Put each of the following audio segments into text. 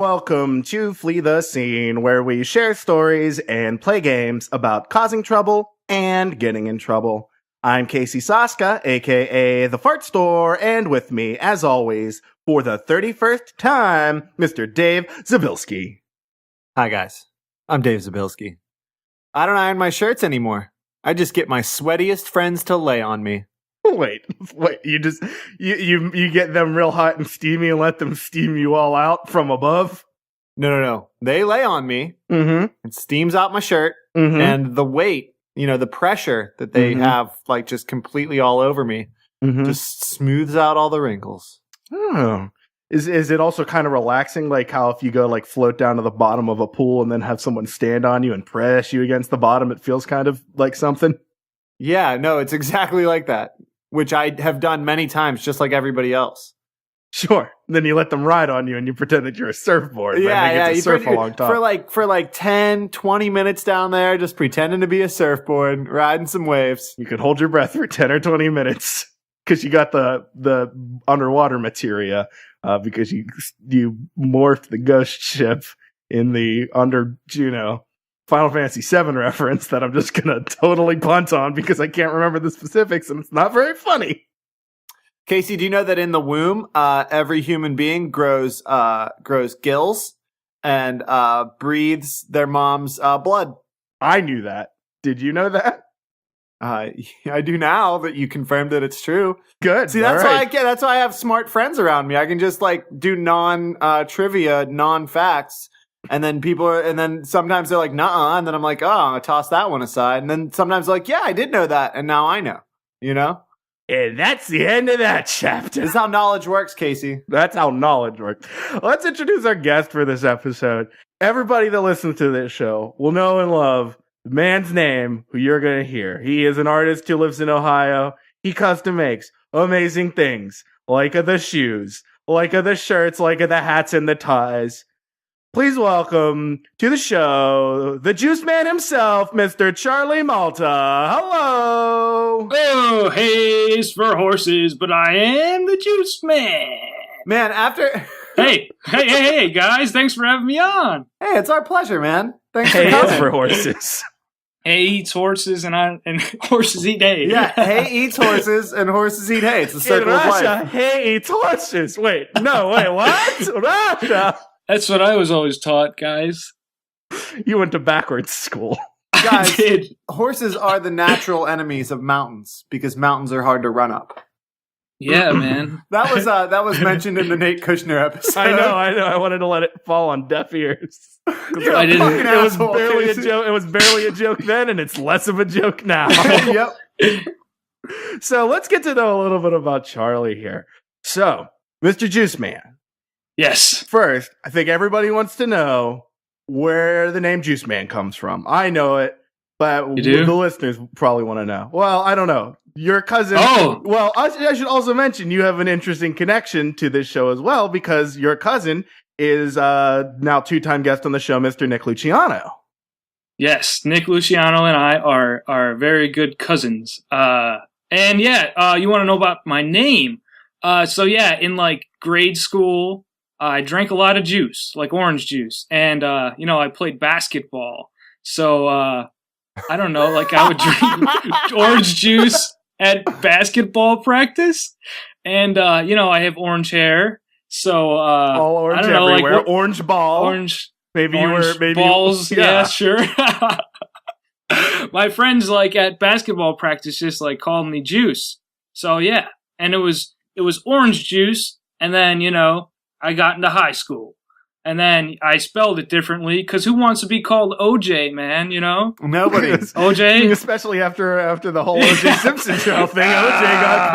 Welcome to Flee the Scene, where we share stories and play games about causing trouble and getting in trouble. I'm Casey Saska, aka The Fart Store, and with me, as always, for the 31st time, Mr. Dave Zabilski. Hi guys, I'm Dave Zabilski. I don't iron my shirts anymore. I just get my sweatiest friends to lay on me. Wait, you get them real hot and steamy and let them steam you all out from above? No. They lay on me. Mm-hmm. It steams out my shirt, and the weight, the pressure that they have, like, just completely all over me, just smooths out all the wrinkles. Oh. Is it also kind of relaxing, like how if you go like float down to the bottom of a pool and then have someone stand on you and press you against the bottom, it feels kind of like something? Yeah, no, it's exactly like that, which I have done many times, just like everybody else. Sure. Then you let them ride on you and you pretend that you're a surfboard. Yeah, you surf a long time. For like 10, 20 minutes down there, just pretending to be a surfboard, riding some waves. You could hold your breath for 10 or 20 minutes because you got the underwater materia, because you morphed the ghost ship in the Final Fantasy VII reference that I'm just going to totally punt on because I can't remember the specifics and it's not very funny. Casey, do you know that in the womb, every human being grows gills and breathes their mom's blood? I knew that. Did you know that? I do now that you confirmed that it's true. Good. See, that's why I have smart friends around me. I can just like do trivia, non-facts. And then sometimes they're like, nuh-uh. And then I'm like, oh, I'll toss that one aside. And then sometimes they're like, yeah, I did know that. And now I know, And that's the end of that chapter. This is how knowledge works, Casey. That's how knowledge works. Let's introduce our guest for this episode. Everybody that listens to this show will know and love the man's name who you're going to hear. He is an artist who lives in Ohio. He custom makes amazing things, like the shoes, like the shirts, like the hats and the ties. Please welcome to the show, the Juice Man himself, Mr. Charlie Malta. Hello! Oh, hay's for horses, but I am the Juice Man. Man, after... Hey, guys, thanks for having me on. Hey, it's our pleasure, man. Thanks for Hay coming. is for horses. Hay eats horses, and horses eat hay. Yeah, hay eats horses, and horses eat hay. It's the circle In of Russia, life. hay eats horses. Wait, what? Russia? That's what I was always taught, guys. You went to backwards school. Guys, I did. horses are the natural enemies of mountains because mountains are hard to run up. Yeah, man. That was mentioned in the Nate Kushner episode. I know. I wanted to let it fall on deaf ears. You're I a didn't- fucking It was asshole, barely a Casey. joke. It was barely a joke then, and it's less of a joke now. Yep. So let's get to know a little bit about Charlie here. So, Mr. Juice Man. Yes. First, I think everybody wants to know where the name Juice Man comes from. I know it, but You do? the listeners probably want to know. Well, I don't know. Your cousin. Oh. Well, I should also mention you have an interesting connection to this show as well because your cousin is now two-time guest on the show, Mr. Nick Luciano. Yes, Nick Luciano and I are very good cousins. You want to know about my name? In like grade school, I drank a lot of juice, like orange juice, and I played basketball. So I don't know, like I would drink orange juice at basketball practice, and I have orange hair, so All orange I don't know, everywhere. like orange ball. orange. Maybe Orange you were. balls, yeah, sure. My friends, like at basketball practice, just like called me Juice. So yeah, and it was orange juice, and then I got into high school, and then I spelled it differently because who wants to be called OJ, man? Nobody. OJ, Especially after the whole O.J. Simpson trial thing, O.J. got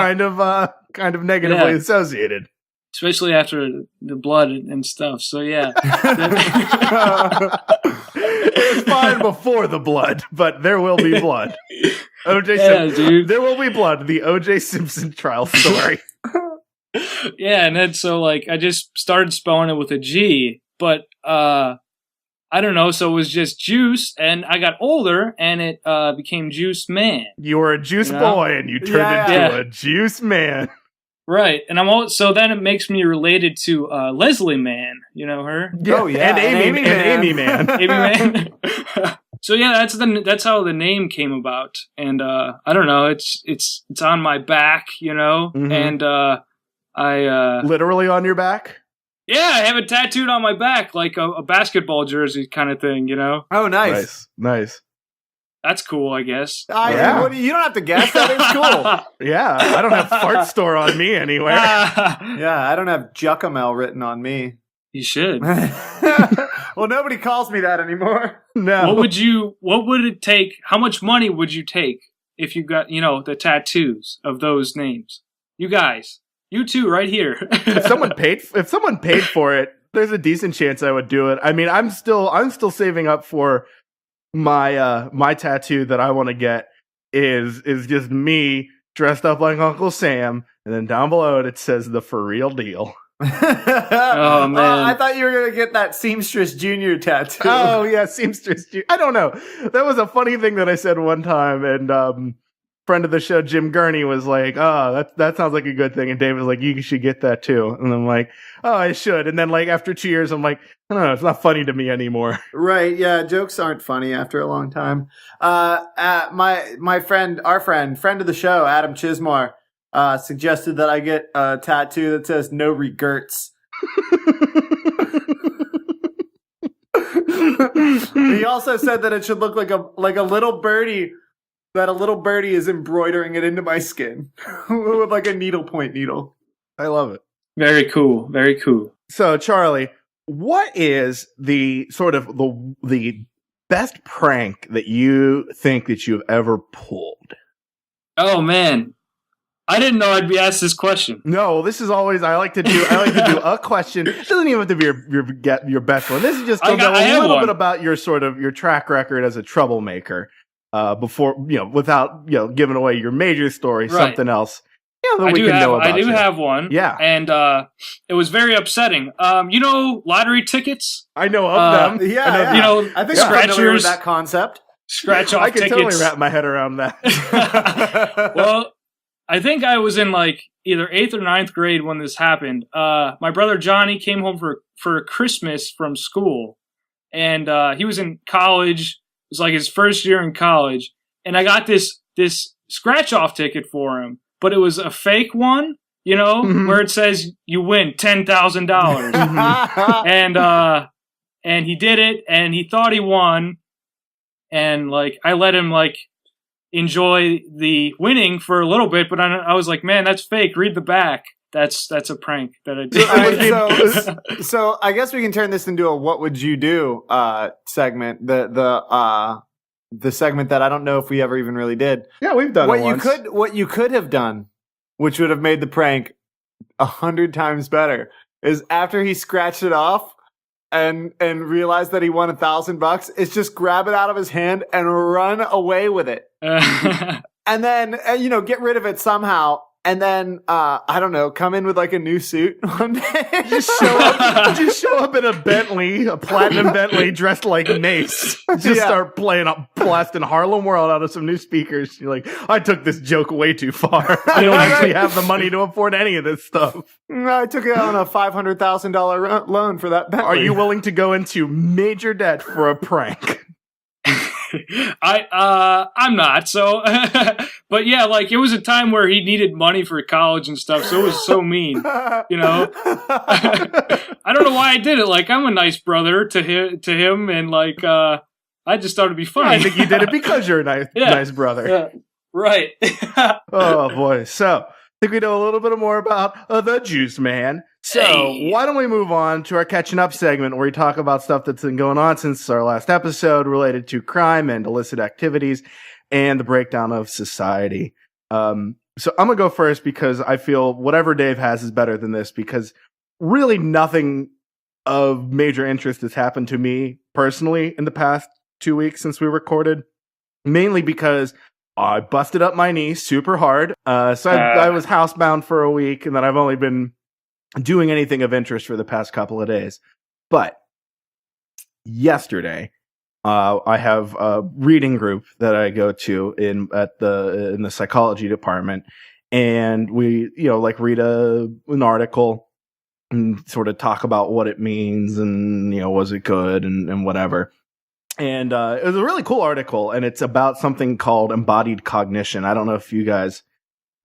kind of negatively associated. especially after the blood and stuff. So yeah. It was fine before the blood, but there will be blood. O.J. Yeah, Simpson. dude. There will be blood. The O.J. Simpson trial story. Yeah, and then so like I just started spelling it with a G, but I don't know, so it was just Juice, and I got older and it became Juice Man. You were a juice You know? boy and you turned into a juice man. Right, and so then it makes me related to Leslie Mann. You know her? Oh yeah, and Amy Man. Amy Mann. So yeah, that's how the name came about, and I don't know. It's on my back, you know, and I literally on your back. Yeah, I have it tattooed on my back like a basketball jersey kind of thing, you know. Oh, nice. That's cool, I guess. You don't have to guess. That is cool. Yeah, I don't have fart store on me anywhere. Yeah, I don't have Jucamel written on me. You should. Well, nobody calls me that anymore. No. What would it take? How much money would you take if you got, the tattoos of those names? You guys, you two right here. If someone paid for it, there's a decent chance I would do it. I mean, I'm still saving up for my tattoo that I want to get is just me dressed up like Uncle Sam, and then down below it says the for real deal. Oh man! I thought you were gonna get that Seamstress Junior tattoo. Oh yeah, Seamstress Junior. I don't know. That was a funny thing that I said one time, and friend of the show Jim Gurney was like, "Oh, that sounds like a good thing," and Dave was like, "You should get that too." And I'm like, "Oh, I should." And then like after 2 years, I'm like, "I don't know, it's not funny to me anymore." Right? Yeah, jokes aren't funny after a long time. My friend of the show, Adam Chismar, suggested that I get a tattoo that says "No regrets." He also said that it should look like a little birdie. That a little birdie is embroidering it into my skin with like a needlepoint needle. I love it. Very cool. Very cool. So, Charlie, what is the sort of the best prank that you think that you've ever pulled? Oh man, I didn't know I'd be asked this question. No, this is always I like to do a question. It doesn't even have to be your best one. This is just a little bit about your track record as a troublemaker. Before without giving away your major story, right. Something else. I do have one. Yeah, and it was very upsetting. Lottery tickets. I know of them. Yeah. I think I'm familiar with that concept. Scratch off tickets. I can totally wrap my head around that. Well, I think I was in like either 8th or 9th grade when this happened. My brother Johnny came home for Christmas from school, and he was in college. It was like his first year in college, and I got this scratch off ticket for him, but it was a fake one, where it says you win $10,000, and he did it, and he thought he won, and like I let him like enjoy the winning for a little bit, but I was like, man, that's fake. Read the back. That's a prank that I did. So I guess we can turn this into a "What would you do" segment. The segment that I don't know if we ever even really did. Yeah, we've done it once. What you could have done, which would have made the prank 100 times better, is after he scratched it off and realized that he won $1,000, is just grab it out of his hand and run away with it, and then get rid of it somehow. And then, I don't know, come in with like a new suit one day. Just show up in a Bentley, a platinum Bentley, dressed like Mace. Start blasting Harlem World out of some new speakers. You're like, I took this joke way too far. I don't actually have the money to afford any of this stuff. I took it on a $500,000 loan for that Bentley. Are you willing to go into major debt for a prank? I'm not, so but yeah, like it was a time where he needed money for college and stuff, so it was so mean, I don't know why I did it. Like I'm a nice brother to him, and like I just thought it'd be funny. I think you did it because you're a nice brother. Yeah. Right. Oh boy. So I think we know a little bit more about the Guice Mann. So why don't we move on to our catching up segment where we talk about stuff that's been going on since our last episode related to crime and illicit activities and the breakdown of society. So I'm going to go first because I feel whatever Dave has is better than this, because really nothing of major interest has happened to me personally in the past 2 weeks since we recorded, mainly because I busted up my knee super hard. So I was housebound for a week, and then I've only been doing anything of interest for the past couple of days. But yesterday, I have a reading group that I go to in the psychology department, and we, like read an article and sort of talk about what it means and, was it good and whatever. And it was a really cool article, and it's about something called embodied cognition. I don't know if you guys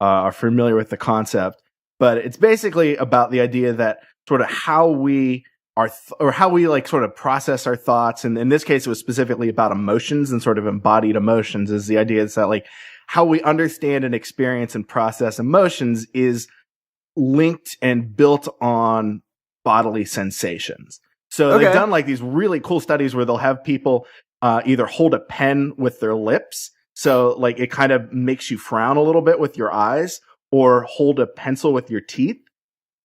are familiar with the concept, but it's basically about the idea that sort of how we are, or how we like sort of process our thoughts. And in this case, it was specifically about emotions and sort of embodied emotions. Is the idea is that like how we understand and experience and process emotions is linked and built on bodily sensations. So they've done like these really cool studies where they'll have people either hold a pen with their lips. So like it kind of makes you frown a little bit with your eyes, or hold a pencil with your teeth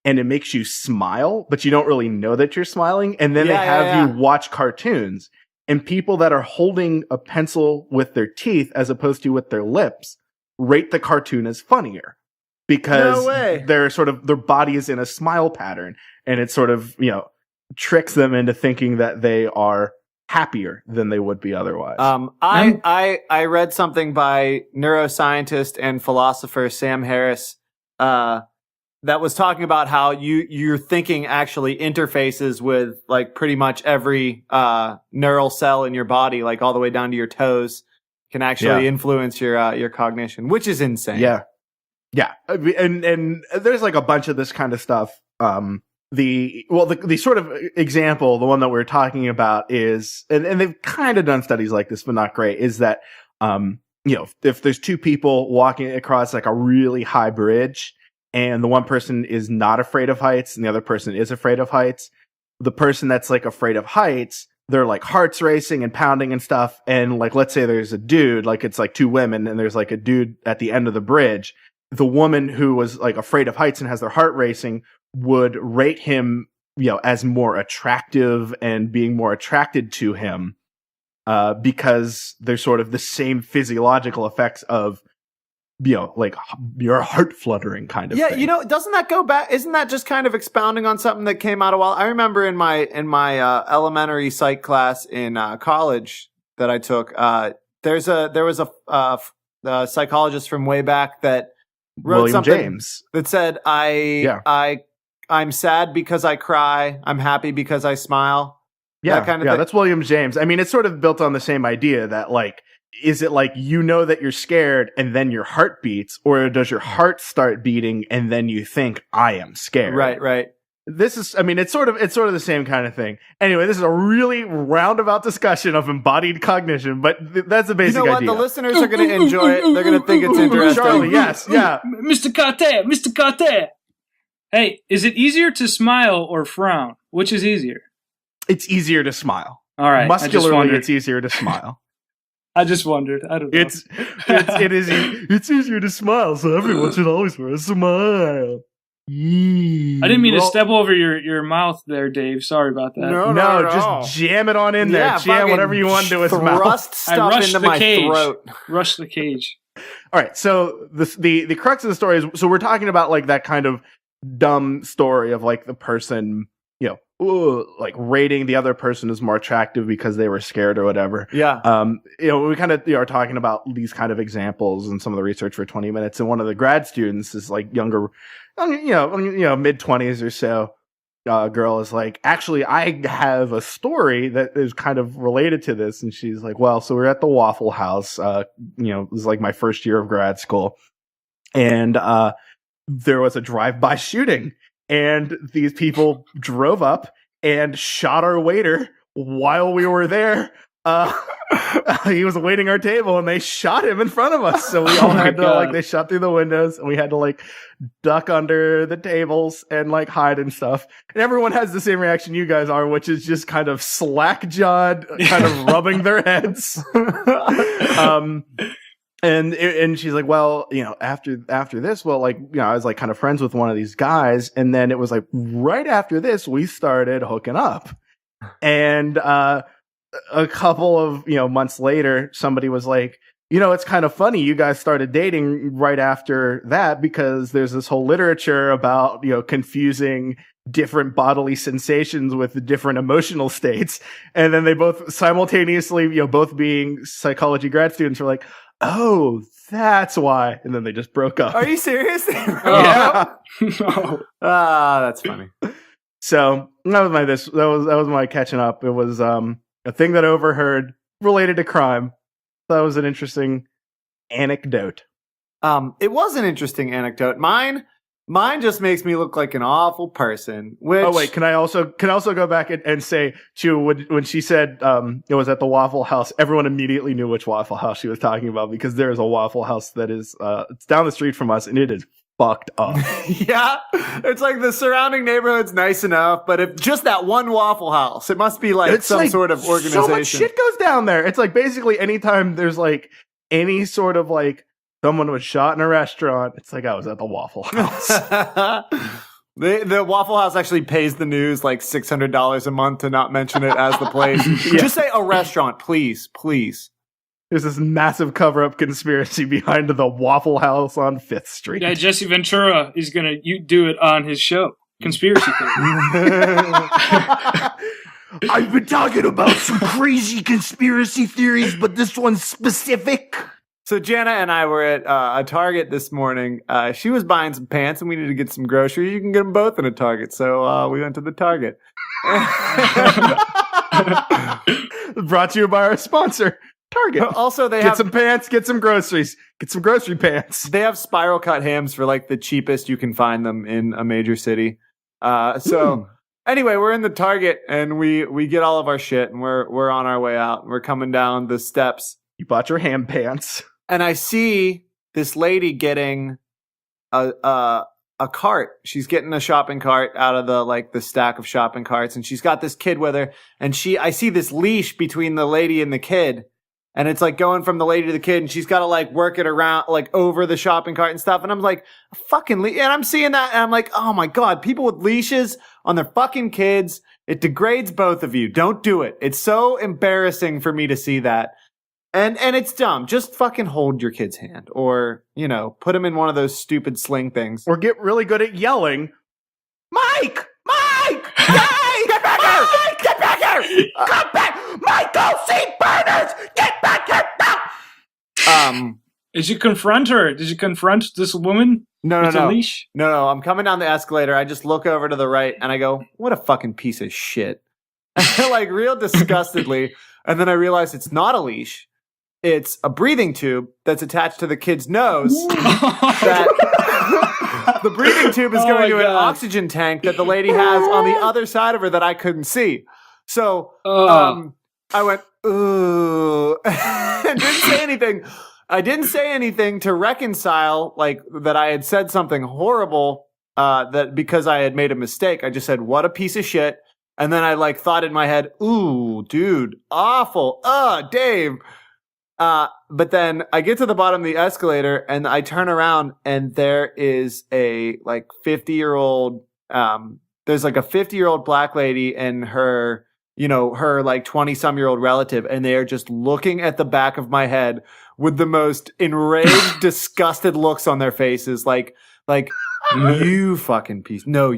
and it makes you smile, but you don't really know that you're smiling. And then they have you watch cartoons, and people that are holding a pencil with their teeth as opposed to with their lips rate the cartoon as funnier because they're sort of, their body is in a smile pattern, and it sort of, tricks them into thinking that they are happier than they would be otherwise. I read something by neuroscientist and philosopher Sam Harris that was talking about how your thinking actually interfaces with like pretty much every neural cell in your body, like all the way down to your toes, can actually influence your cognition, which is insane. Yeah, and there's like a bunch of this kind of stuff. The sort of example, the one that we're talking about is, and they've kind of done studies like this, but not great, is that, if there's two people walking across like a really high bridge, and the one person is not afraid of heights and the other person is afraid of heights, the person that's like afraid of heights, their like heart's racing and pounding and stuff. And like, let's say there's a dude, like it's like two women, and there's like a dude at the end of the bridge. The woman who was like afraid of heights and has their heart racing would rate him, as more attractive and being more attracted to him, because there's sort of the same physiological effects of, like your heart fluttering kind of thing. Doesn't that go back? Isn't that just kind of expounding on something that came out a while? I remember in my elementary psych class in college that I took, there was a psychologist from way back that wrote William something James that said, I'm sad because I cry. I'm happy because I smile. Yeah, that kind of thing. That's William James. I mean, it's sort of built on the same idea that like, is it like, that you're scared and then your heart beats, or does your heart start beating and then you think, I am scared? Right. This is, I mean, it's sort of the same kind of thing. Anyway, this is a really roundabout discussion of embodied cognition, but that's the basic idea. The listeners are going to enjoy it. They're going to think it's interesting. Charlie, yes, yeah. Mr. Carter. Hey, is it easier to smile or frown? Which is easier? It's easier to smile. All right. Muscularly, it's easier to smile. I just wondered. I don't know. It's easier to smile, so everyone should always wear a smile. I didn't mean to step over your mouth there, Dave. Sorry about that. No, just jam it on in there. Yeah, jam whatever you want into his mouth. Thrust stuff into my throat. Rush the cage. All right, so the crux of the story is, so we're talking about like that kind of dumb story of like the person, like rating the other person as more attractive because they were scared or whatever. Yeah. We kind of are talking about these kind of examples and some of the research for 20 minutes. And one of the grad students is like younger, mid-20s or so. Girl is like, actually, I have a story that is kind of related to this. And she's like, well, so we're at the Waffle House. It was like my first year of grad school. And there was a drive-by shooting. And these people drove up and shot our waiter while we were there. He was waiting our table, and they shot him in front of us. So we all had to they shot through the windows, and we had to duck under the tables and hide and stuff. And everyone has the same reaction you guys are, which is just kind of slack-jawed, kind of rubbing their heads. And she's like, well, after this, I was kind of friends with one of these guys. And then it was right after this, we started hooking up. And, a couple of, months later, somebody was like, it's kind of funny. You guys started dating right after that because there's this whole literature about, confusing different bodily sensations with different emotional states. And then they both simultaneously, both being psychology grad students, were like, Oh, that's why. And then they just broke up. Are you serious? Yeah. No. That's funny. So that was my catching up. It was a thing that I overheard related to crime. That was an interesting anecdote. It was an interesting anecdote. Mine just makes me look like an awful person. Which, Oh wait, can I also go back and say when she said it was at the Waffle House, everyone immediately knew which Waffle House she was talking about because there is a Waffle House that is it's down the street from us and it is fucked up. yeah, it's like the surrounding neighborhood's nice enough, but if just that one Waffle House, it must be like It's some like sort of organization. So much shit goes down there. It's like basically anytime there's like any sort of like someone was shot in a restaurant, it's like I was at the Waffle House. The Waffle House actually pays the news like $600 a month to not mention it as the place. Yeah. Just say a restaurant, please. There's this massive cover-up conspiracy behind the Waffle House on 5th Street. Yeah, Jesse Ventura is gonna do it on his show. Conspiracy theory. I've been talking about some crazy conspiracy theories, but this one's specific. So Jana and I were at a Target this morning. She was buying some pants and we needed to get some groceries. You can get them both in a Target. So we went to the Target. Brought to you by our sponsor, Target. Also, they get have some pants, get some groceries, get some grocery pants. They have spiral cut hams for like the cheapest you can find them in a major city. Anyway, we're in the Target and we get all of our shit and we're on our way out. We're coming down the steps. You bought your ham pants. And I see this lady getting a cart. She's getting a shopping cart out of the stack of shopping carts, and she's got this kid with her. And I see this leash between the lady and the kid, and it's like going from the lady to the kid, and she's got to like work it around like over the shopping cart and stuff. And I'm like, fucking leash. And I'm seeing that, and I'm like, oh my god, people with leashes on their fucking kids. It degrades both of you. Don't do it. It's so embarrassing for me to see that. And it's dumb. Just fucking hold your kid's hand, or put him in one of those stupid sling things, or get really good at yelling, Mike, hey, get back here, get back here, come back, Michael C. Burners, get back here now. Did you confront her? Did you confront this woman? No. A leash? No. I'm coming down the escalator. I just look over to the right and I go, "What a fucking piece of shit!" Like real disgustedly. And then I realize it's not a leash. It's a breathing tube that's attached to the kid's nose. The breathing tube is going to an oxygen tank that the lady has on the other side of her that I couldn't see. So I went, ooh, and didn't say anything. I didn't say anything to reconcile, like, that I had said something horrible, that because I had made a mistake. I just said, what a piece of shit. And then I, like, thought in my head, ooh, dude, awful. Dave. But then I get to the bottom of the escalator and I turn around and there is a, like, 50-year-old, there's, like, a 50-year-old black lady and her, her, like, 20-some-year-old relative, and they are just looking at the back of my head with the most enraged, disgusted looks on their faces, like, you fucking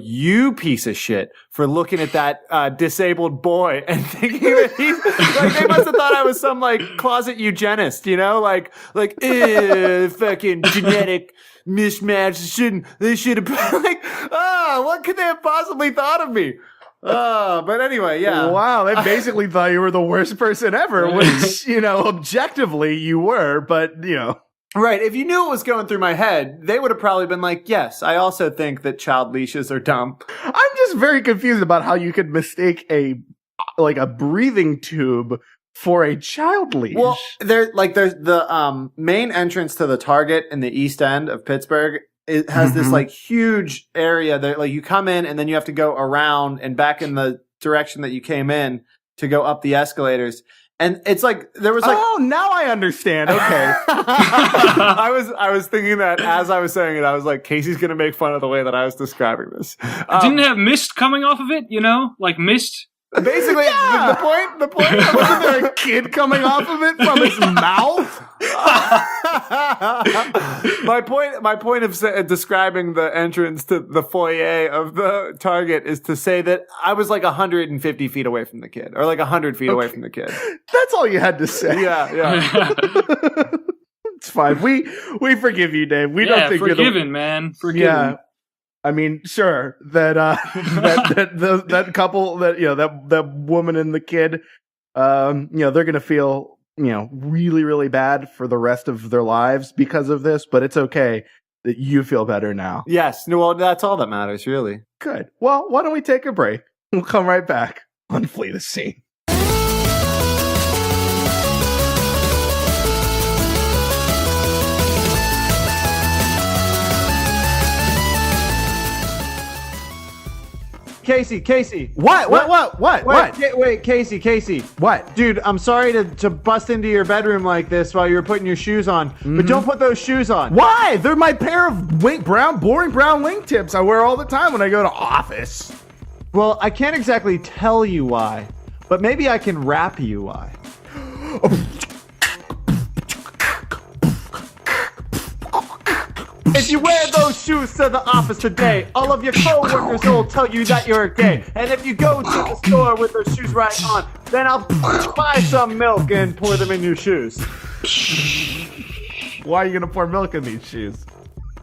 you piece of shit for looking at that disabled boy and thinking that he's like, they must have thought I was some like closet eugenist, like fucking genetic mismatch. They should have been like, what could they have possibly thought of me? But anyway, yeah. Wow, they basically thought you were the worst person ever, which, objectively you were, but, Right. If you knew what was going through my head, they would have probably been like, yes, I also think that child leashes are dumb. I'm just very confused about how you could mistake a breathing tube for a child leash. Well, there's the main entrance to the Target in the East End of Pittsburgh. It has this like huge area that like you come in and then you have to go around and back in the direction that you came in to go up the escalators. And it's like there was like, oh, now I understand. Okay. I was thinking that as I was saying it, I was like, Casey's gonna make fun of the way that I was describing this. Didn't it have mist coming off of it? Like mist. Basically, yeah. the point wasn't there a kid coming off of it from his mouth? My point of describing the entrance to the foyer of the Target is to say that I was like 150 feet away from the kid, or like 100 feet away from the kid. That's all you had to say. Yeah. fine. We forgive you, Dave. We don't think forgiven, man. Forgiven. Yeah. I mean, sure that that couple that woman and the kid, they're gonna feel really really bad for the rest of their lives because of this, but it's okay that you feel better now. Yes. No, well, that's all that matters, really. Good. Well, why don't we take a break? We'll come right back on Flee the Scene. Casey. What? Wait, Casey. What? Dude, I'm sorry to bust into your bedroom like this while you're putting your shoes on, but don't put those shoes on. Why? They're my pair of boring brown wingtips I wear all the time when I go to office. Well, I can't exactly tell you why, but maybe I can rap you why. If you wear those shoes to the office today, all of your coworkers will tell you that you're gay. And if you go to the store with those shoes right on, then I'll buy some milk and pour them in your shoes. Why are you going to pour milk in these shoes?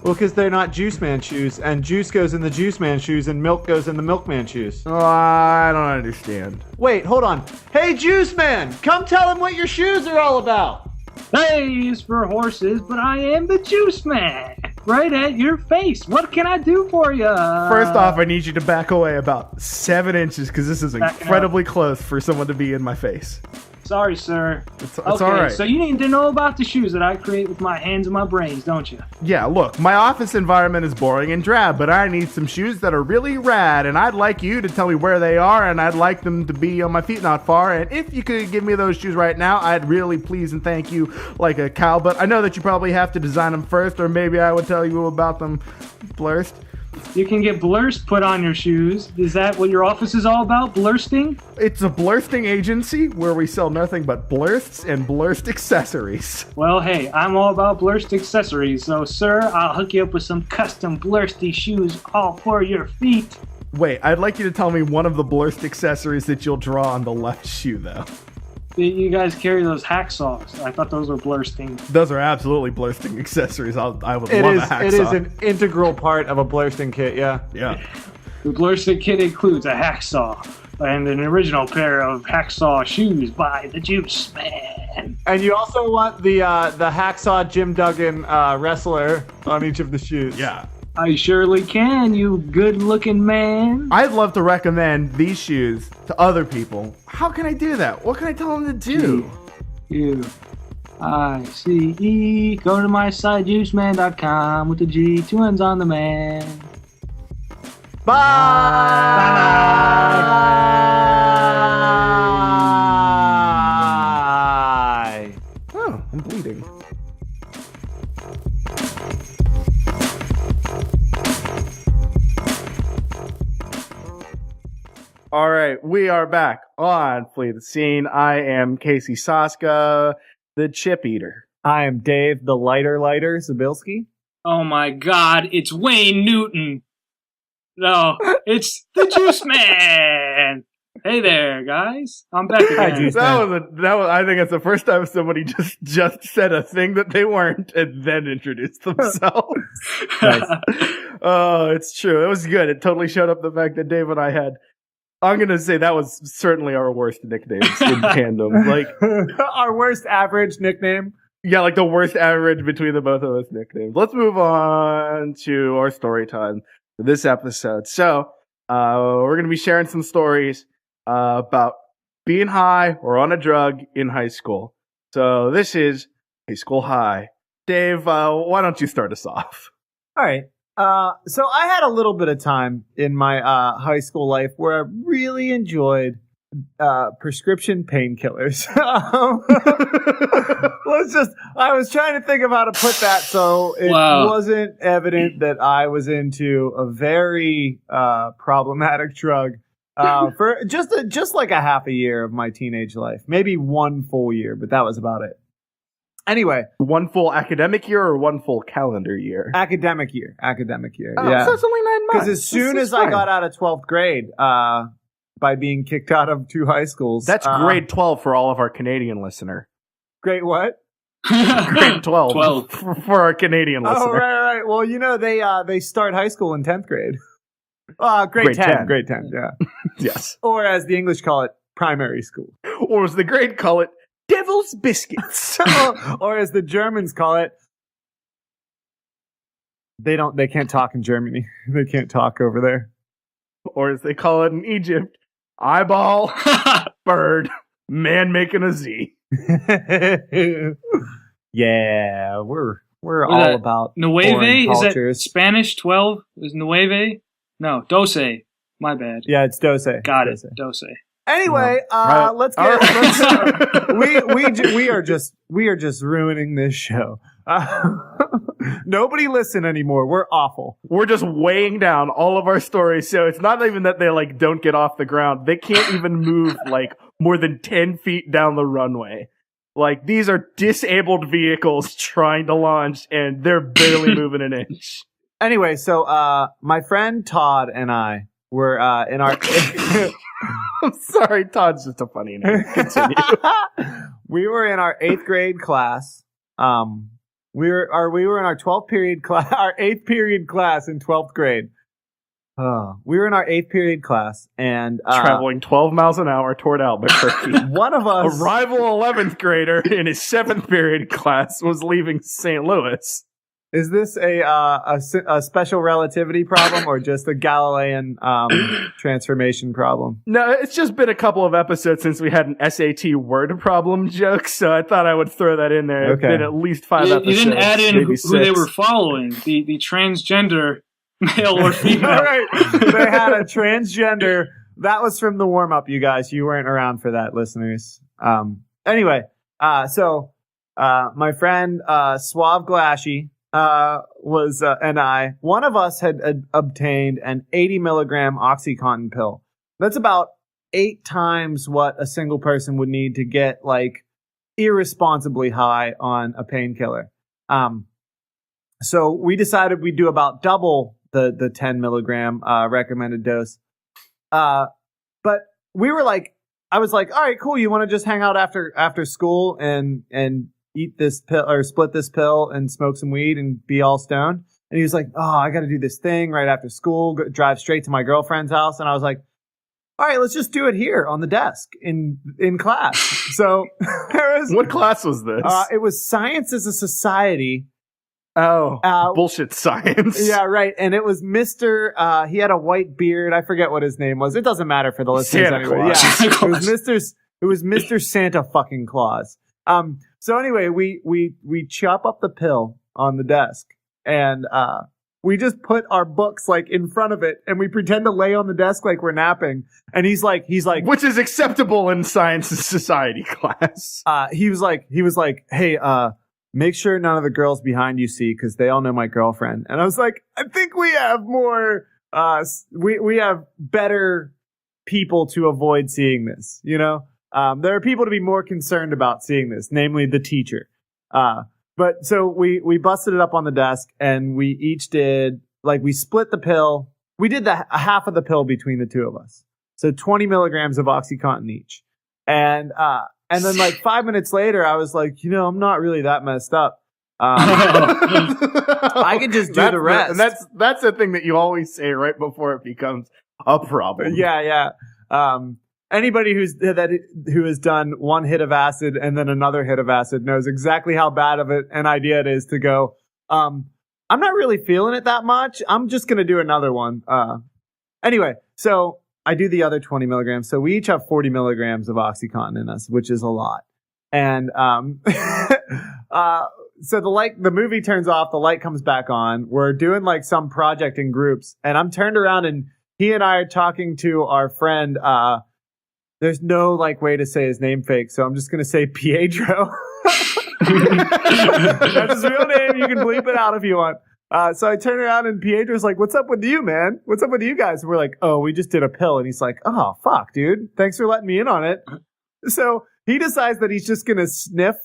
Well, because they're not Juice Man shoes, and juice goes in the Juice Man shoes, and milk goes in the Milkman shoes. Oh, I don't understand. Wait, hold on. Hey, Juice Man, come tell him what your shoes are all about. Hey, is for horses, but I am the Juice Man. Right at your face. What can I do for you? First off, I need you to back away about 7 inches because this is incredibly close for someone to be in my face. Sorry, sir. It's all right. So you need to know about the shoes that I create with my hands and my brains, don't you? Yeah, look, my office environment is boring and drab, but I need some shoes that are really rad, and I'd like you to tell me where they are, and I'd like them to be on my feet not far, and if you could give me those shoes right now, I'd really please and thank you like a cow, but I know that you probably have to design them first, or maybe I would tell you about them blurst. You can get blurst put on your shoes. Is that what your office is all about, blursting? It's a blursting agency where we sell nothing but blursts and blurst accessories. Well, hey, I'm all about blurst accessories, so sir, I'll hook you up with some custom blursty shoes all for your feet. Wait, I'd like you to tell me one of the blurst accessories that you'll draw on the left shoe, though. You guys carry those hacksaws. I thought those were blursting. Those are absolutely blursting accessories. I would love a hacksaw. It is an integral part of a blursting kit, yeah. Yeah. The blursting kit includes a hacksaw and an original pair of hacksaw shoes by the Juice Man. And you also want the hacksaw Jim Duggan wrestler on each of the shoes. Yeah. I surely can, you good-looking man. I'd love to recommend these shoes to other people. How can I do that? What can I tell them to do? G-U-I-C-E. Go to my site, juiceman.com with the G, 2 N's on the man. Bye. Oh, I'm bleeding. All right, we are back on Flee the Scene. I am Casey Saska, the chip eater. I am Dave, the lighter Zabilski. Oh my god, it's Wayne Newton. No, it's the Juice Man. Hey there, guys. I'm back again. Hi, Juice Man. That was. I think it's the first time somebody just said a thing that they weren't and then introduced themselves. Nice. Oh, it's true. It was good. It totally showed up the fact that Dave and I had. I'm gonna say that was certainly our worst nicknames in tandem. Like our worst average nickname. Yeah, like the worst average between the both of us nicknames. Let's move on to our story time for this episode. So, we're gonna be sharing some stories about being high or on a drug in high school. So this is High School High. Dave, why don't you start us off? All right. So I had a little bit of time in my high school life where I really enjoyed prescription painkillers. I was trying to think of how to put that so it wasn't evident that I was into a very problematic drug for just like a half a year of my teenage life. Maybe 1 full year, but that was about it. Anyway. 1 full academic year or 1 full calendar year? Academic year. Oh, Yeah. So it's only 9 months. Because as soon as I got out of 12th grade, by being kicked out of 2 high schools. That's grade 12 for all of our Canadian listener. Grade what? Grade 12, 12. for our Canadian listener. Oh, right. Well, they start high school in 10th grade. Grade 10. Grade 10, yeah. Yes. Or as the English call it, primary school. Or as the grade call it, devil's biscuits. Or as the Germans call it, they can't talk in Germany. They can't talk over there. Or as they call it in Egypt, eyeball, bird, man making a Z. Yeah, we're Was all that about Nueve? foreign Is that cultures. Spanish 12? Is Nueve? No, Doce. My bad. Yeah, it's Dose. Got It's it. Dose. Doce. Anyway, Right. let's All get. right. We are just ruining this show. Nobody listen anymore. We're awful. We're just weighing down all of our stories, so it's not even that they like don't get off the ground. They can't even move like more than 10 feet down the runway. Like, these are disabled vehicles trying to launch, and they're barely moving an inch. Anyway, so my friend Todd and I were in our. I'm sorry, Todd's just a funny name. Continue. We were in our 8th grade class. We were in our 12th period class, our 8th period class in 12th grade. We were in our 8th period class and Traveling 12 miles an hour toward Albuquerque. one of A us rival 11th grader in his 7th period class was leaving St. Louis. Is this a special relativity problem or just a Galilean transformation problem? No, it's just been a couple of episodes since we had an SAT word problem joke, so I thought I would throw that in there. It's Okay. been at least 5 You episodes. didn't add in maybe who they 6. were following. The transgender male or female. All right. They had a transgender. That was from the warm up, you guys. You weren't around for that, listeners. Anyway, so my friend Suave Glashy was and I. One of us had obtained an 80 milligram OxyContin pill. That's about 8 times what a single person would need to get like irresponsibly high on a painkiller. So we decided we'd do about double the 10 milligram recommended dose. But we were like, I was like, all right, cool. You want to just hang out after school and eat this pill or split this pill and smoke some weed and be all stoned? And he was like, oh, I got to do this thing right after school, drive straight to my girlfriend's house. And I was like, all right, let's just do it here on the desk in class. So there was, What class was this? it was Science as a Society. Bullshit science. Yeah, right. And it was Mr. He had a white beard. I forget what his name was. It doesn't matter for the listeners Santa anyway. Claus. Yeah, it was Mr. Santa fucking Claus. So anyway, we chop up the pill on the desk and we just put our books like in front of it and we pretend to lay on the desk like we're napping. And he's like, Which is acceptable in science and society class. he was like, hey, make sure none of the girls behind you see, because they all know my girlfriend. And I was like, I think we have more, we have better people to avoid seeing this, you know? There are people to be more concerned about seeing this, namely the teacher. But so we busted it up on the desk and we each did, like, we split the pill. We did half of the pill between the two of us. So 20 milligrams of OxyContin each. And then like 5 minutes later, I was like, I'm not really that messed up. I could just do the rest. And that's the thing that you always say right before it becomes a problem. Yeah. Anybody who has done one hit of acid and then another hit of acid knows exactly how bad of an idea it is to go, I'm not really feeling it that much. I'm just going to do another one. Anyway, so I do the other 20 milligrams. So we each have 40 milligrams of OxyContin in us, which is a lot. And so the movie turns off, the light comes back on. We're doing like some project in groups, and I'm turned around and he and I are talking to our friend. There's no like way to say his name fake, so I'm just gonna say Pietro. That's his real name. You can bleep it out if you want. So I turn around and Pietro's like, what's up with you, man? What's up with you guys? And we're like, oh, we just did a pill. And he's like, oh, fuck, dude. Thanks for letting me in on it. So he decides that he's just going to sniff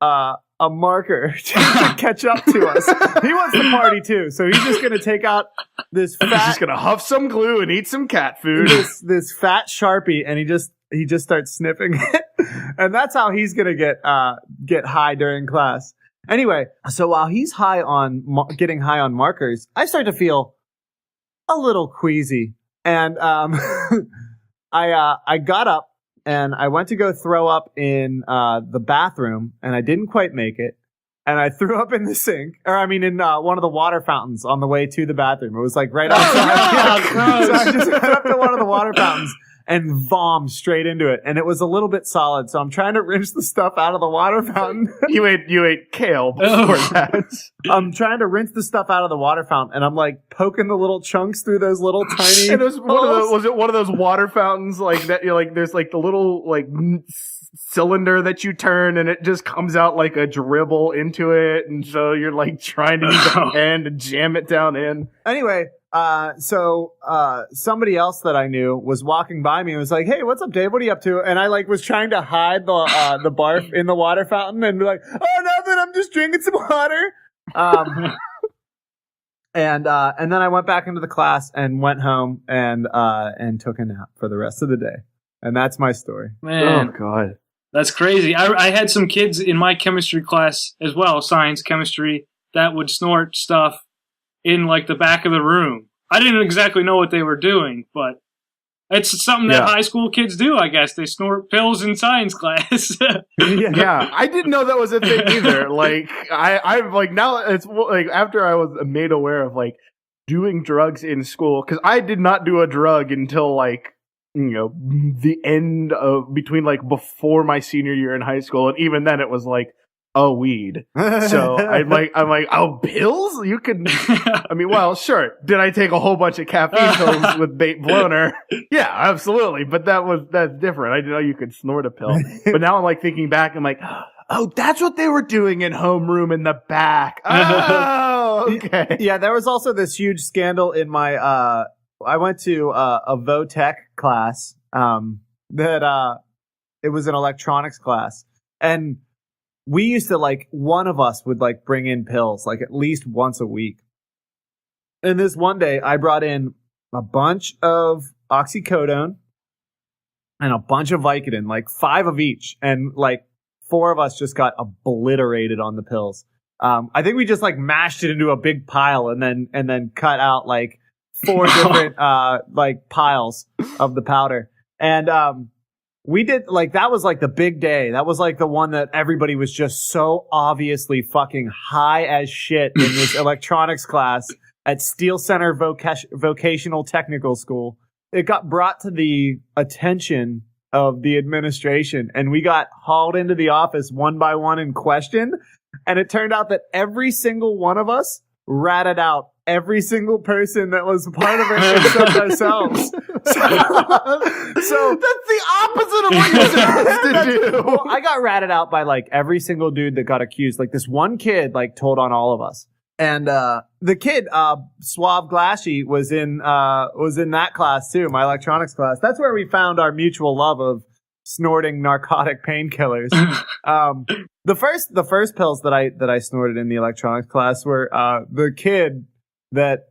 a marker to catch up to us. He wants to party too. So he's just going to take out this fat... He's just going to huff some glue and eat some cat food. This fat Sharpie, and he just starts sniffing it. And that's how he's gonna get high during class. Anyway, so while he's high on getting high on markers, I start to feel a little queasy, and I got up and I went to go throw up in the bathroom, and I didn't quite make it. And I threw up in the sink, in one of the water fountains on the way to the bathroom. It was like right outside. So I just went up to one of the water fountains and vomed straight into it. And it was a little bit solid. So I'm trying to rinse the stuff out of the water fountain. You ate kale before that. I'm trying to rinse the stuff out of the water fountain, and I'm like poking the little chunks through those little tiny. And was it one of those water fountains like that? There's like the little cylinder that you turn, and it just comes out like a dribble into it, and so you're like trying to use the hand to jam it down in. Anyway, so somebody else that I knew was walking by me and was like, "Hey, what's up, Dave? What are you up to?" And I was trying to hide the barf in the water fountain and be like, "Oh, nothing. I'm just drinking some water." And then I went back into the class and went home and took a nap for the rest of the day. And that's my story. Man, oh God, that's crazy. I had some kids in my chemistry class as well, science, chemistry, that would snort stuff in the back of the room. I didn't exactly know what they were doing, but it's something that high school kids do, I guess. They snort pills in science class. Yeah, I didn't know that was a thing either. I'm now it's after I was made aware of doing drugs in school, because I did not do a drug until the end of between before my senior year in high school, and even then it was weed. So I'm like, oh, pills? You could. Well, sure. Did I take a whole bunch of caffeine pills with bait bloner? Yeah, absolutely. But that's different. I didn't know you could snort a pill. But now I'm thinking back, I'm like, oh, that's what they were doing in homeroom in the back. Oh, okay. Yeah, there was also this huge scandal in my. I went to a Votech class. That it was an electronics class, and we used to one of us would bring in pills at least once a week. And this one day I brought in a bunch of oxycodone and a bunch of Vicodin, 5 of each. And 4 of us just got obliterated on the pills. I think we just mashed it into a big pile and then cut out 4 different piles of the powder. And we did that was the big day. That was the one that everybody was just so obviously fucking high as shit in this electronics class at Steel Center Vocational Technical School. It got brought to the attention of the administration, and we got hauled into the office one by one and questioned. And it turned out that every single one of us ratted out every single person that was a part of it except ourselves. So that's the opposite of what you're supposed to do. Well, I got ratted out by every single dude that got accused. This one kid told on all of us. And the kid, Suave Glassy, was in that class too, my electronics class. That's where we found our mutual love of snorting narcotic painkillers. The first pills that I snorted in the electronics class were the kid that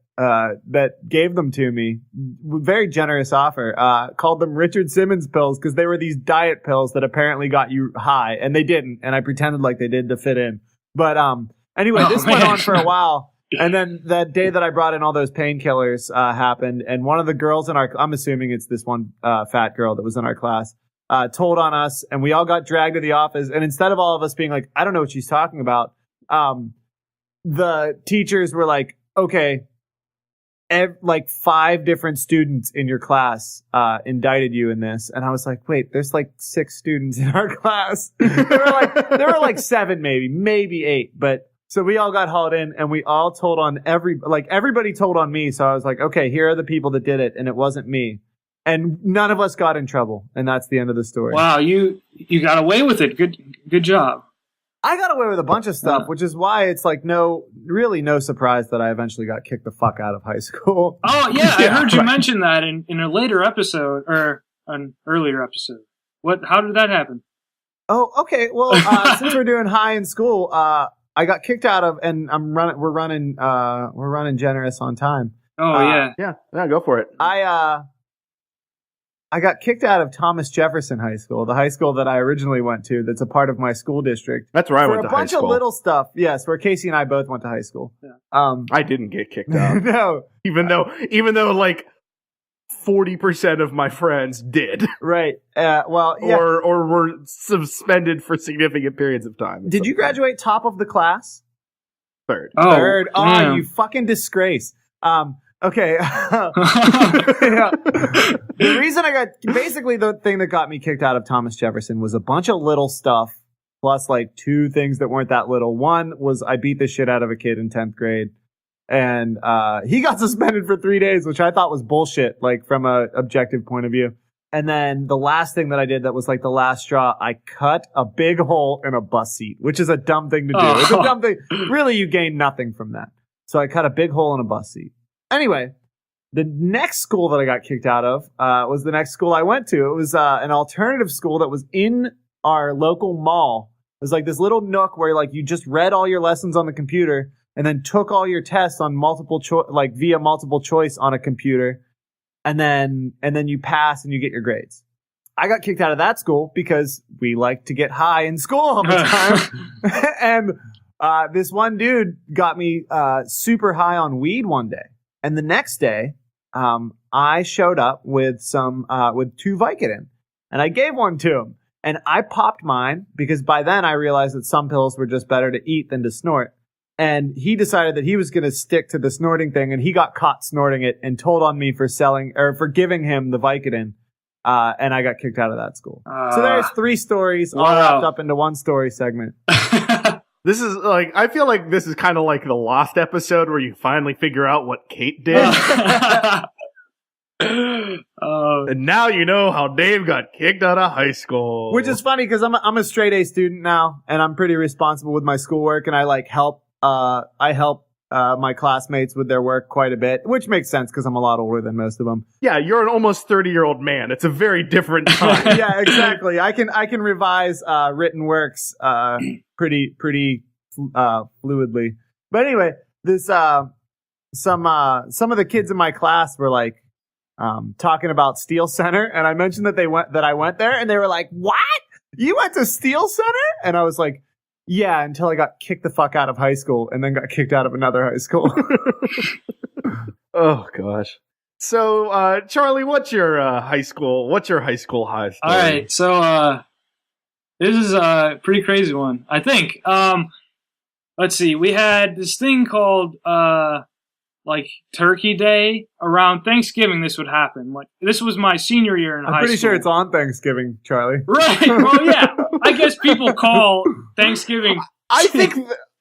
gave them to me, very generous offer, called them Richard Simmons pills because they were these diet pills that apparently got you high, and they didn't, and I pretended like they did to fit in. But anyway, this went on for a while, and then that day that I brought in all those painkillers happened, and one of the girls in I'm assuming it's this one fat girl that was in our class, told on us, and we all got dragged to the office, and instead of all of us being like, I don't know what she's talking about, the teachers were like, okay, 5 different students in your class indicted you in this. And I was like, wait, there's 6 students in our class. there were 7 maybe 8. But so we all got hauled in, and we all told on everybody told on me. So I was like, okay, here are the people that did it, and it wasn't me. And none of us got in trouble, and that's the end of the story. Wow, you got away with it. Good job. I got away with a bunch of stuff, which is why it's no surprise that I eventually got kicked the fuck out of high school. Oh yeah, I heard you mention that in a later episode or an earlier episode. How did that happen? Oh, okay. Well, since we're doing high in school, I got kicked out of, and we're running generous on time. Oh yeah, go for it. I got kicked out of Thomas Jefferson High School, the high school that I originally went to that's a part of my school district. That's where I went for to a high bunch school. of little stuff. Yes, where Casey and I both went to high school. Yeah. I didn't get kicked out. No. Even though like 40% of my friends did. Right. Well, yeah. Or were suspended for significant periods of time. Did you graduate top of the class? Third. Oh, Third. Oh, yeah. you fucking disgrace. Okay. Yeah. The reason basically the thing that got me kicked out of Thomas Jefferson was a bunch of little stuff, plus like two things that weren't that little. One was I beat the shit out of a kid in 10th grade, and he got suspended for 3 days, which I thought was bullshit, like from a objective point of view. And then the last thing that I did that was like the last straw, I cut a big hole in a bus seat, which is a dumb thing to do. Oh. It's a dumb thing. Really, you gain nothing from that. So I cut a big hole in a bus seat. Anyway, the next school that I got kicked out of was the next school I went to. It was an alternative school that was in our local mall. It was like this little nook where like you just read all your lessons on the computer and then took all your tests on via multiple choice on a computer. And then you pass and you get your grades. I got kicked out of that school because we like to get high in school all the time. And this one dude got me super high on weed one day. And the next day, I showed up with two Vicodin. And I gave one to him. And I popped mine because by then I realized that some pills were just better to eat than to snort. And he decided that he was going to stick to the snorting thing, and he got caught snorting it and told on me for giving him the Vicodin. And I got kicked out of that school. So there's 3 stories all wrapped up into one story segment. This is like, I feel like this is kind of like the Lost episode where you finally figure out what Kate did. And now you know how Dave got kicked out of high school. Which is funny because I'm a straight A student now, and I'm pretty responsible with my schoolwork, and I help my classmates with their work quite a bit, which makes sense because I'm a lot older than most of them. Yeah, you're an almost 30-year-old man. It's a very different time. Yeah, exactly. I can revise written works pretty fluidly. But anyway, this some of the kids in my class were like talking about Steel Center, and I mentioned that I went there, and they were like, "What? You went to Steel Center?" And I was like, "Yeah," until I got kicked the fuck out of high school, and then got kicked out of another high school. Oh gosh. So, Charlie, what's your high school high story? All right, so this is a pretty crazy one, I think. Let's see. We had this thing called like Turkey Day around Thanksgiving. This would happen. Like this was my senior year in high school. I'm pretty sure it's on Thanksgiving, Charlie. Right. Well, yeah. I guess people call Thanksgiving. I think.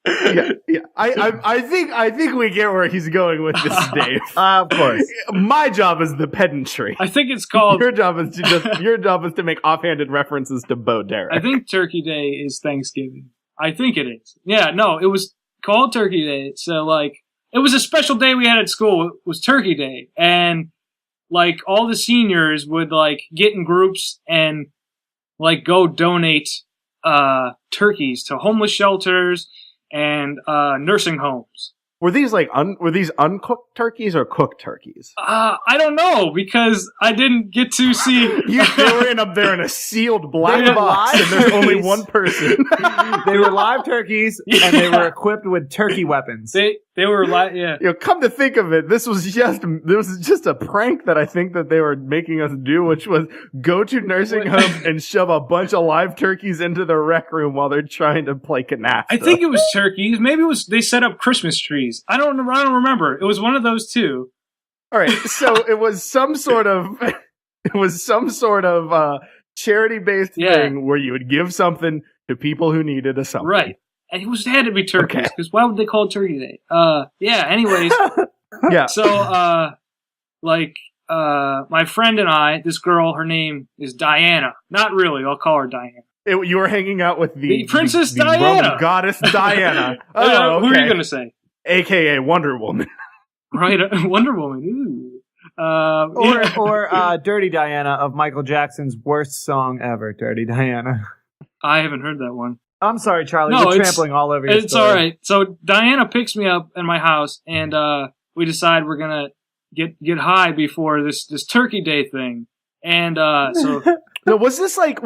Yeah. I think we get where he's going with this, Dave. Of course. My job is the pedantry. I think it's called. Your job is to make offhanded references to Bo Derek. I think Turkey Day is Thanksgiving. I think it is. Yeah. No, it was called Turkey Day. So like, it was a special day we had at school. It was Turkey Day, and like all the seniors would like get in groups and like go donate turkeys to homeless shelters and nursing homes. Were these like were these uncooked turkeys or cooked turkeys? I don't know because I didn't get to see. They were up there in a sealed black They were box, live and there's only turkeys. one person. They were live turkeys, and they were equipped with turkey weapons. They were yeah. You know, come to think of it, this was just a prank that I think that they were making us do, which was go to nursing homes and shove a bunch of live turkeys into the rec room while they're trying to play canasta. I think it was turkeys. Maybe it was they set up Christmas trees. I don't remember. It was one of those two. All right, so it was some sort of charity-based thing where you would give something to people who needed a something. Right. And it had to be turkeys, because why would they call it Turkey Day? Anyways. Yeah. So, my friend and I, this girl, her name is Diana. Not really, I'll call her Diana. You were hanging out with the Princess the Diana. Roman goddess Diana. Who are you going to say? AKA Wonder Woman. Right, Wonder Woman. Ooh. Or Dirty Diana of Michael Jackson's worst song ever, Dirty Diana. I haven't heard that one. I'm sorry, Charlie. No, we're trampling all over your It's story. all right. So Diana picks me up in my house, and we decide we're gonna get high before this Turkey Day thing. And so No, was this like,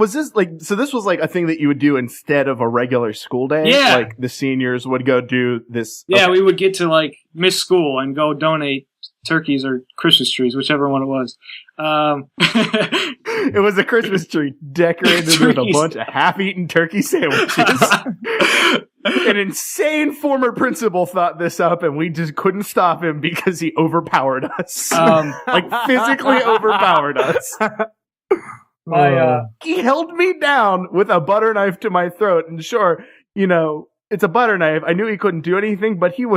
so this was like a thing that you would do instead of a regular school day? Yeah. Like the seniors would go do this. yeah, Okay. we would get to like miss school and go donate turkeys or Christmas trees, whichever one it was. It was a Christmas tree decorated with a Trees. bunch of half-eaten turkey sandwiches. An insane former principal thought this up, and we just couldn't stop him because he overpowered us. Like physically overpowered us. He held me down with a butter knife to my throat, and sure, you know, it's a butter knife. I knew he couldn't do anything, but he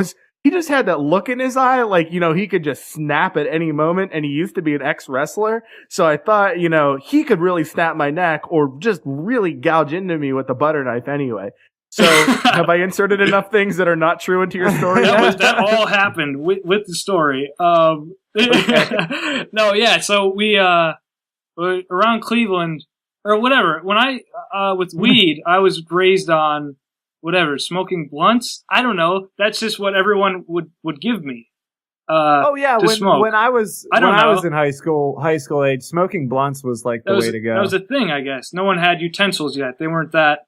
just had that look in his eye, like, you know, he could just snap at any moment, and he used to be an ex-wrestler, so I thought, you know, he could really snap my neck or just really gouge into me with the butter knife anyway. So, have I inserted enough things that are not true into your story? that all happened with the story. No, yeah, so we, around Cleveland, or whatever, when with weed, I was raised on, whatever, smoking blunts? I don't know. That's just what everyone would give me. When I was in high school age, smoking blunts was like the way to go. That was a thing, I guess. No one had utensils yet. They weren't that.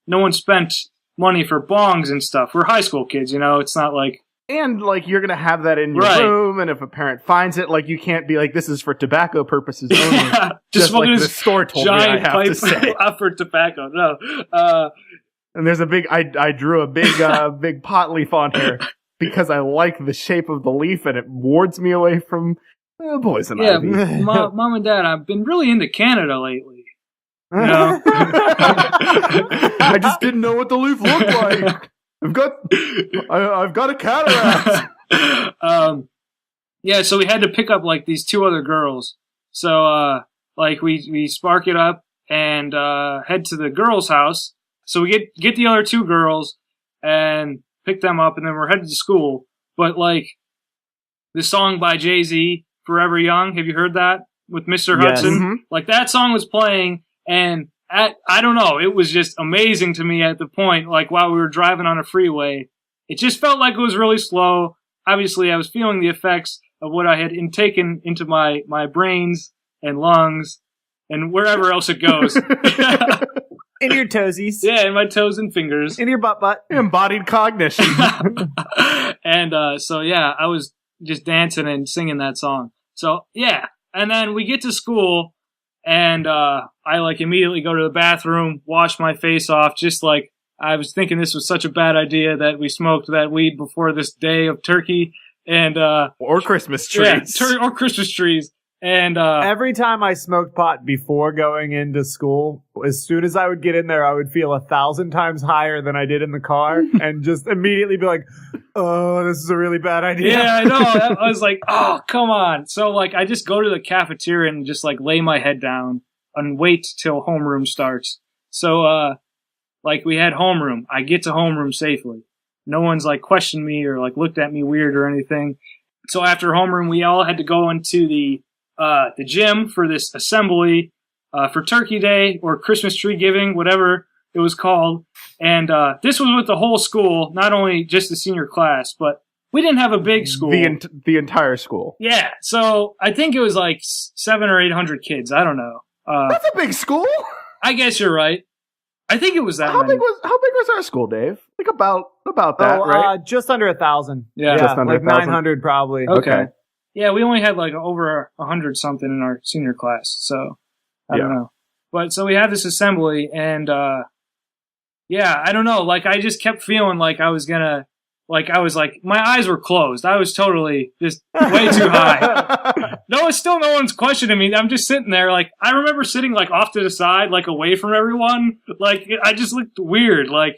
No one spent money for bongs and stuff. We're high school kids, you know. It's not like. And, like, you're gonna have that in your room, and if a parent finds it, like, you can't be like, this is for tobacco purposes only. Yeah, just like the store told me I have to say. For tobacco, no. And there's a big, I drew a big, big pot leaf on here because I like the shape of the leaf, and it wards me away from poison ivy. Mom and Dad, I've been really into Canada lately. You know? I just didn't know what the leaf looked like. I've got a cataract. Yeah, so we had to pick up like these two other girls. So like we spark it up and head to the girls' house. So we get the other two girls and pick them up, and then we're headed to school. But like the song by Jay-Z, "Forever Young," have you heard that with Mr. Hudson? Mm-hmm. Like that song was playing, and I don't know, it was just amazing to me at the point, like while we were driving on a freeway. It just felt like it was really slow. Obviously, I was feeling the effects of what I had taken into my brains and lungs and wherever else it goes. In your toesies. Yeah, in my toes and fingers. In your butt. Embodied cognition. And so, yeah, I was just dancing and singing that song. So, yeah. And then we get to school, and I like immediately go to the bathroom, wash my face off, just like I was thinking this was such a bad idea that we smoked that weed before this day of turkey and or Christmas trees. Yeah, or Christmas trees. And every time I smoked pot before going into school, as soon as I would get in there, I would feel 1,000 times higher than I did in the car, and just immediately be like, "Oh, this is a really bad idea." Yeah, I know. I was like, "Oh, come on!" So like, I just go to the cafeteria and just like lay my head down and wait till homeroom starts. So like we had homeroom. I get to homeroom safely. No one's like questioned me or like looked at me weird or anything. So after homeroom, we all had to go into the gym for this assembly for Turkey Day or Christmas tree giving, whatever it was called. And this was with the whole school, not only just the senior class, but we didn't have a big school. The entire school. Yeah, so I think it was like 700 or 800 kids. I don't know. That's a big school. I guess you're right. I think it was that How many. big was our school, Dave? Like about that, right? Just under 1,000. Yeah. Just under like 1,000. 900 probably. Okay. Yeah, we only had like over 100 something in our senior class, so I don't know. But so we had this assembly, and yeah, I don't know. Like I just kept feeling like I was gonna, like I was like my eyes were closed. I was totally just way too high. No one's questioning me. I'm just sitting there. Like I remember sitting like off to the side, like away from everyone. Like I just looked weird. Like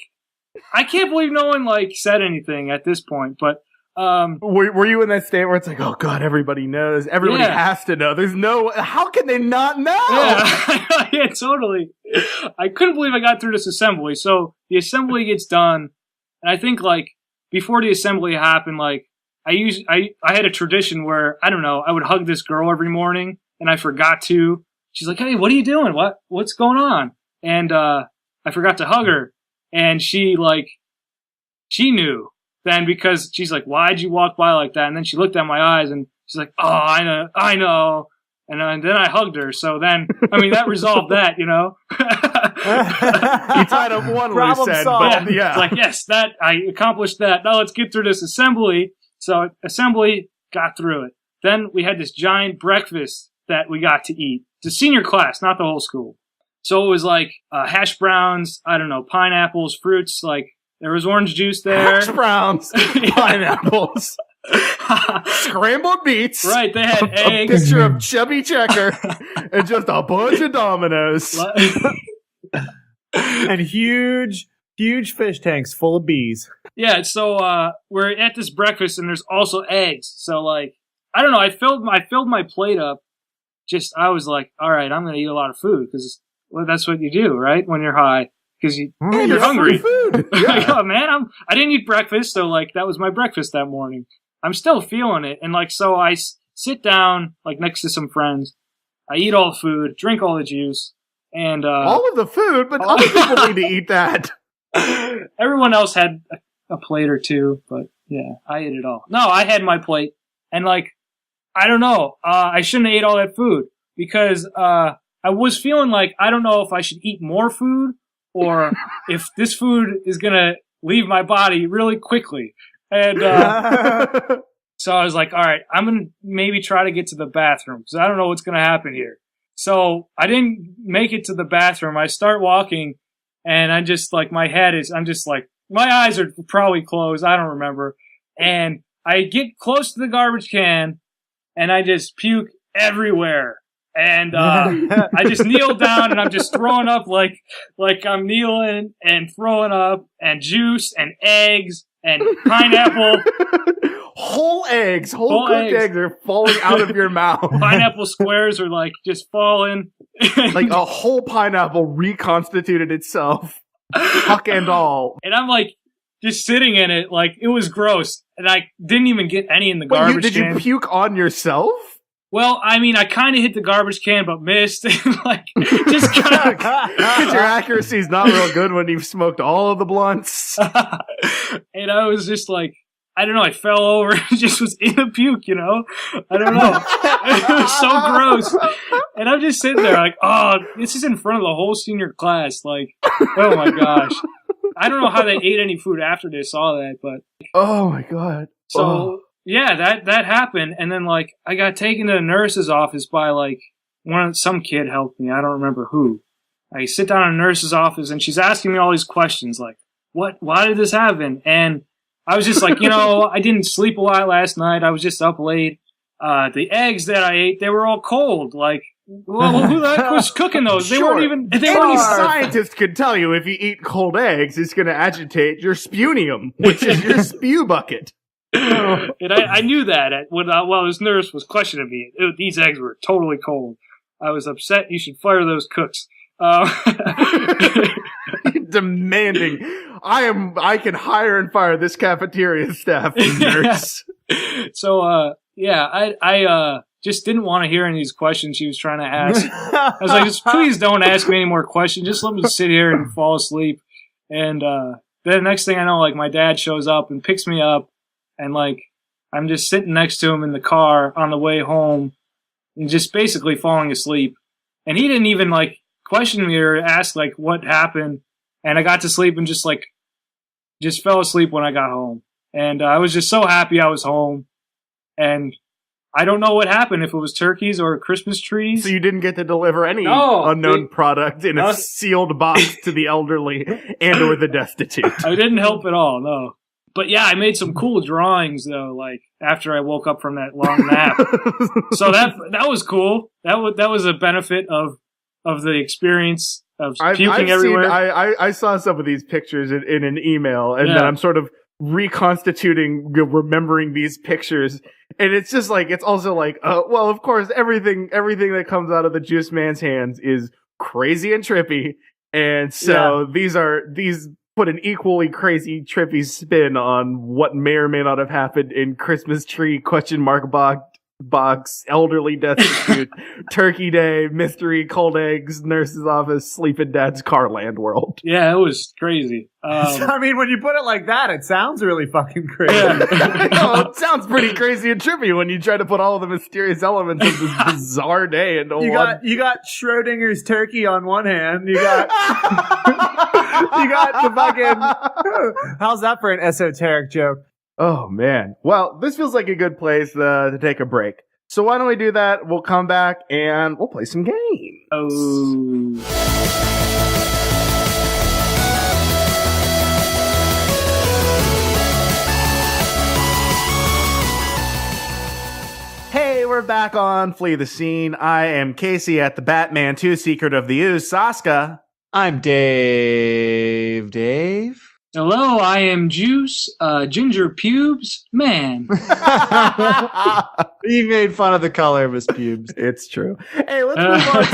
I can't believe no one like said anything at this point, but. Were you in that state where it's like, oh god, everybody knows, everybody has to know, there's no, how can they not know? Yeah, yeah, totally. I couldn't believe I got through this assembly. So the assembly gets done, and I think like before the assembly happened, like I had a tradition where I don't know, I would hug this girl every morning, and I forgot to. She's like, hey, what are you doing? What's going on? And I forgot to hug her, and she knew. Then because she's like, why'd you walk by like that? And then she looked at my eyes and she's like, oh, I know. And then I hugged her. So then, I mean, that resolved that, you know? You tied up one loose end, but yeah. It's like, yes, that I accomplished that. Now let's get through this assembly. So assembly, got through it. Then we had this giant breakfast that we got to eat. The senior class, not the whole school. So it was like hash browns, I don't know, pineapples, fruits, like there was orange juice there. Hash browns, pineapples, scrambled beets. Right, they had eggs. A picture of Chubby Checker and just a bunch of dominoes. And huge fish tanks full of bees. Yeah, so we're at this breakfast and there's also eggs. So like, I don't know, I filled my plate up. I was like, all right, I'm going to eat a lot of food because that's what you do, right? When you're high, because you're hungry. Food. Yeah. Like, oh man, I didn't eat breakfast, so like that was my breakfast that morning. I'm still feeling it, and like so I sit down like next to some friends. I eat all the food, drink all the juice, and all of the food, but other people need to eat that. Everyone else had a plate or two, but yeah, I ate it all. No, I had my plate, and like. I don't know. I shouldn't have ate all that food because I was feeling like I don't know if I should eat more food or if this food is going to leave my body really quickly. And so I was like, all right, I'm going to maybe try to get to the bathroom because I don't know what's going to happen here. So I didn't make it to the bathroom. I start walking and I'm just like, my eyes are probably closed. I don't remember. And I get close to the garbage can. And I just puke everywhere. And I just kneel down and I'm just throwing up like I'm kneeling and throwing up and juice and eggs and pineapple. Whole cooked eggs are falling out of your mouth. Pineapple squares are like just falling. Like a whole pineapple reconstituted itself. Huck and all. And I'm like just sitting in it like it was gross. And I didn't even get any in the garbage can. Did you puke on yourself? Well, I mean, I kind of hit the garbage can, but missed. Like, just kind of. Because your accuracy is not real good when you've smoked all of the blunts. And I was just like, I don't know, I fell over and just was in a puke, you know? I don't know. It was so gross. And I'm just sitting there like, oh, this is in front of the whole senior class. Like, oh my gosh. I don't know how they ate any food after they saw that, but. Oh my God. So, yeah, that happened. And then, like, I got taken to the nurse's office by, like, some kid helped me. I don't remember who. I sit down in a nurse's office and she's asking me all these questions, like, why did this happen? And I was just like, you know, I didn't sleep a lot last night. I was just up late. The eggs that I ate, they were all cold. Like, well, who the heck was cooking those? They weren't even. Any scientist could tell you if you eat cold eggs, it's going to agitate your spunium, which is your spew bucket. And I knew that while this nurse was questioning me. These eggs were totally cold. I was upset. You should fire those cooks. Demanding. I can hire and fire this cafeteria staff nurse. So, I just didn't want to hear any of these questions she was trying to ask. I was like, just please don't ask me any more questions. Just let me sit here and fall asleep. And then next thing I know, like, my dad shows up and picks me up. And, like, I'm just sitting next to him in the car on the way home and just basically falling asleep. And he didn't even, like, question me or ask, like, what happened. And I got to sleep and just fell asleep when I got home. And I was just so happy I was home. And I don't know what happened, if it was turkeys or Christmas trees. So you didn't get to deliver any unknown product in a sealed box to the elderly and or the destitute. I didn't help at all, no. But yeah, I made some cool drawings though, like after I woke up from that long nap. So that was cool. That was a benefit of the experience of puking everywhere. I saw some of these pictures in an email, and then I'm sort of reconstituting, remembering these pictures, and it's just like, it's also like, well, of course, everything that comes out of the Guice Mann's hands is crazy and trippy, and so these put an equally crazy, trippy spin on what may or may not have happened in Christmas tree ? Box box, elderly destitute, turkey day, mystery, cold eggs, nurse's office, sleeping dad's Carland world. Yeah, it was crazy. I mean, when you put it like that, it sounds really fucking crazy. Yeah. No, it sounds pretty crazy and trippy when you try to put all of the mysterious elements of this bizarre day into one. You got Schrodinger's turkey on one hand. You got you got the fucking. How's that for an esoteric joke? Oh, man. Well, this feels like a good place to take a break. So why don't we do that? We'll come back and we'll play some games. Oh. Hey, we're back on Flee the Scene. I am Casey at the Batman 2 Secret of the Ooze. Saska. I'm Dave. Dave? Hello, I am Juice, Ginger Pubes Man. He made fun of the color of his pubes. It's true. Hey, let's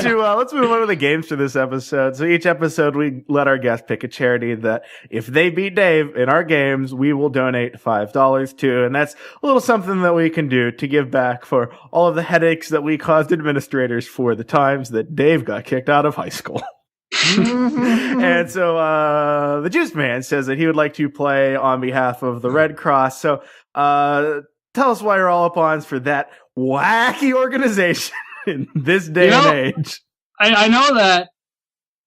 move on to the games for this episode. So each episode, we let our guests pick a charity that if they beat Dave in our games, we will donate $5 to. And that's a little something that we can do to give back for all of the headaches that we caused administrators for the times that Dave got kicked out of high school. And so the Juice Man says that he would like to play on behalf of the Red Cross. So tell us why you're all up on for that wacky organization in this day and age. I know that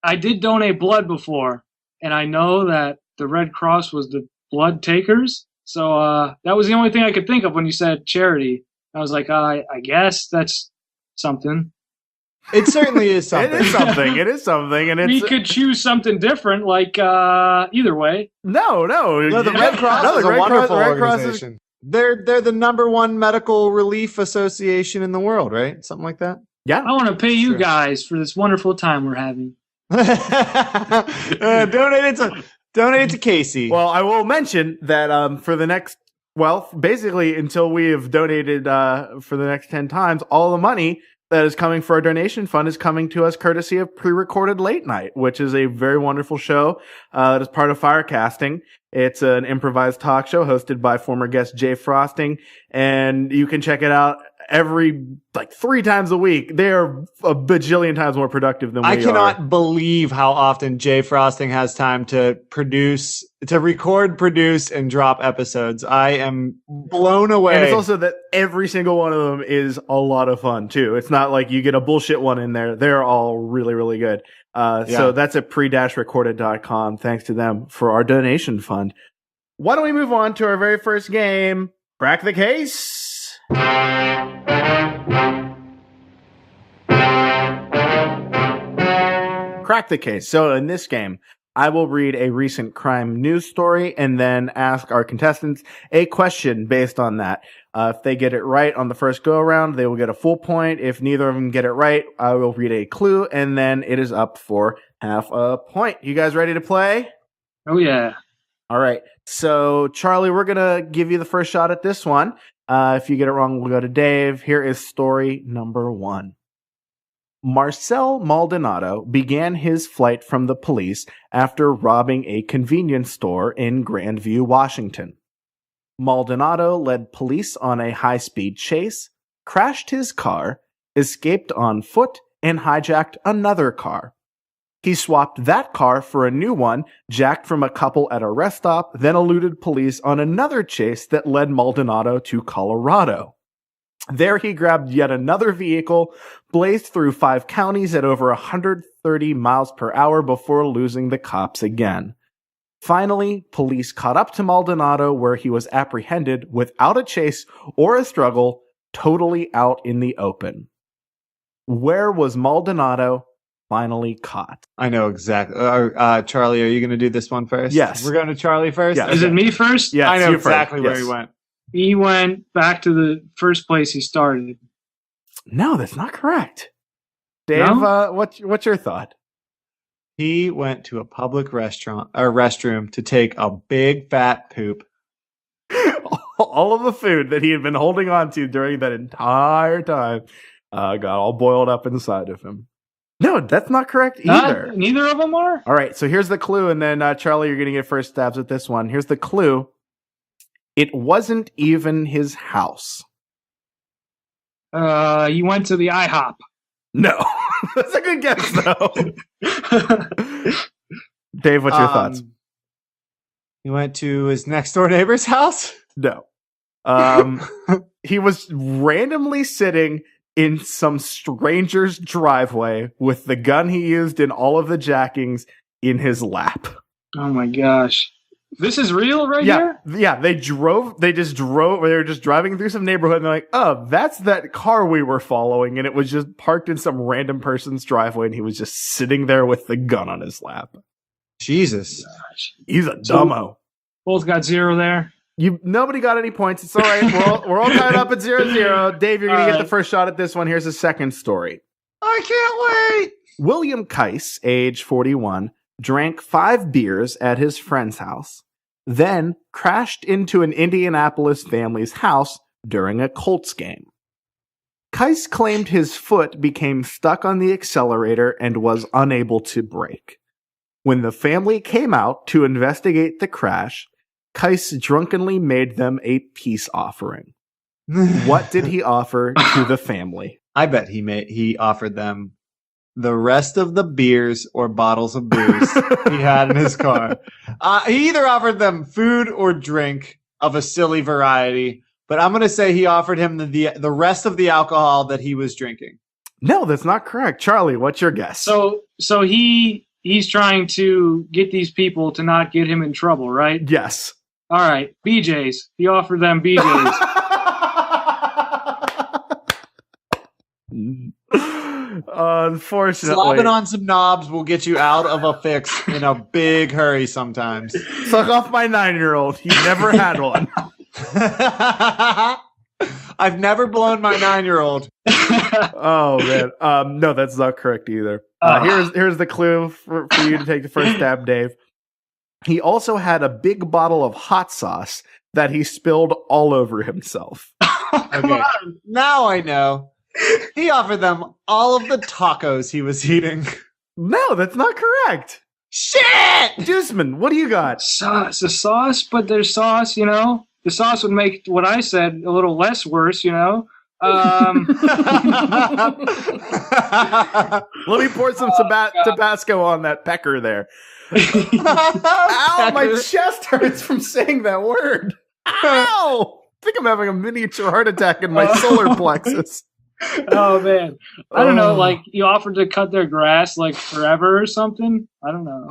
I did donate blood before, and I know that the Red Cross was the blood takers. So that was the only thing I could think of when you said charity. I was like, I guess that's something. It certainly is something. It is something. It is something. And We could choose something different, like either way. No. The Red Cross is a wonderful organization. They're the number one medical relief association in the world, right? Something like that. Yeah. I want to pay you guys for this wonderful time we're having. Donate it to Casey. Well, I will mention that for the next, basically until we have donated for the next 10 times, all the money that is coming for our donation fund is coming to us courtesy of Pre-Recorded Late Night, which is a very wonderful show that is part of Firecasting. It's an improvised talk show hosted by former guest Jay Frosting, and you can check it out every 3 times a week. They are a bajillion times more productive than we are. I cannot believe how often Jay Frosting has time to record, produce, and drop episodes. I am blown away. And it's also that every single one of them is a lot of fun too. It's not like you get a bullshit one in there. They're all really, really good. So that's at pre-recorded.com. Thanks to them for our donation fund. Why don't we move on to our very first game, Crack the Case? Crack the Case. So in this game, I will read a recent crime news story and then ask our contestants a question based on that. If they get it right on the first go around, they will get a full point. If neither of them get it right, I will read a clue and then it is up for half a point. You guys ready to play? Oh, yeah. All right. So, Charlie, we're going to give you the first shot at this one. If you get it wrong, we'll go to Dave. Here is story number 1. Marcel Maldonado began his flight from the police after robbing a convenience store in Grandview, Washington. Maldonado led police on a high-speed chase, crashed his car, escaped on foot, and hijacked another car. He swapped that car for a new one, jacked from a couple at a rest stop, then eluded police on another chase that led Maldonado to Colorado. There he grabbed yet another vehicle, blazed through 5 counties at over 130 miles per hour before losing the cops again. Finally, police caught up to Maldonado where he was apprehended without a chase or a struggle, totally out in the open. Where was Maldonado finally caught? I know exactly. Charlie, are you going to do this one first? Yes. We're going to Charlie first? Yes. Is it me first? Yes, I know you exactly first. where Yes. he went. He went back to the first place he started. No, that's not correct. Dave, No? What's your thought? He went to a public restroom to take a big fat poop. All of the food that he had been holding on to during that entire time got all boiled up inside of him. No, that's not correct either. Neither of them are? All right, so here's the clue, and then Charlie, you're going to get first stabs at this one. Here's the clue. It wasn't even his house. He went to the IHOP. No. That's a good guess, though. Dave, what's your thoughts? He went to his next door neighbor's house? No. He was randomly sitting in some stranger's driveway with the gun he used in all of the jackings in his lap. Oh my gosh. This is real here? Yeah, they were just driving through some neighborhood and they're like, oh, that's that car we were following, and it was just parked in some random person's driveway and he was just sitting there with the gun on his lap. Jesus. He's a dumbo. Both got 0 there. Nobody got any points. It's all right. We're all tied up at 0-0. Dave, you're going to get the first shot at this one. Here's the second story. I can't wait. William Guice, age 41, drank 5 beers at his friend's house, then crashed into an Indianapolis family's house during a Colts game. Guice claimed his foot became stuck on the accelerator and was unable to brake. When the family came out to investigate the crash, Guice drunkenly made them a peace offering. What did he offer to the family? I bet he offered them the rest of the beers or bottles of booze he had in his car. He either offered them food or drink of a silly variety, but I'm going to say he offered him the rest of the alcohol that he was drinking. No, that's not correct. Charlie, what's your guess? So he's trying to get these people to not get him in trouble, right? Yes. All right, BJ's. He offered them BJ's. Unfortunately. Slobbing on some knobs will get you out of a fix in a big hurry sometimes. Suck off my 9-year-old. He never had one. I've never blown my 9-year-old. Oh, man. No, that's not correct either. Here's the clue for you to take the first stab, Dave. He also had a big bottle of hot sauce that he spilled all over himself. Okay, now I know. He offered them all of the tacos he was eating. No, that's not correct. Shit! Juiceman, what do you got? Sauce, a sauce, but there's sauce, you know? The sauce would make what I said a little less worse, you know? Let me pour some Tabasco on that pecker there. Ow, my chest hurts from saying that word. Ow! I think I'm having a miniature heart attack in my solar plexus. Oh, man. I don't know, like, you offered to cut their grass, like, forever or something? I don't know.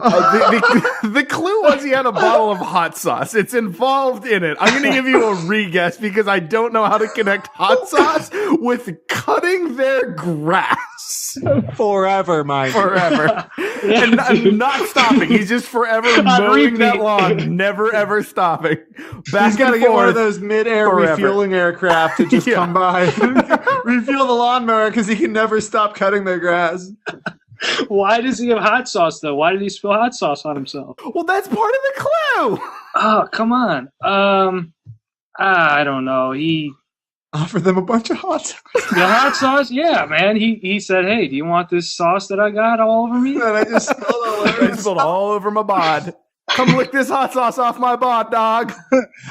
The clue was he had a bottle of hot sauce. It's involved in it. I'm going to give you a re-guess because I don't know how to connect hot sauce with cutting their grass. Forever, Mike. Forever. And not stopping. He's just forever mowing that lawn, never ever stopping. He's got to get one of those mid-air refueling aircraft to just come by refuel the lawnmower because he can never stop cutting their grass. Why does he have hot sauce, though? Why did he spill hot sauce on himself? Well, that's part of the clue. Oh, come on. I don't know. He offered them a bunch of hot sauce. The hot sauce? Yeah, man. He said, hey, do you want this sauce that I got all over me? And I just spilled all over my bod. Come lick this hot sauce off my bod, dog.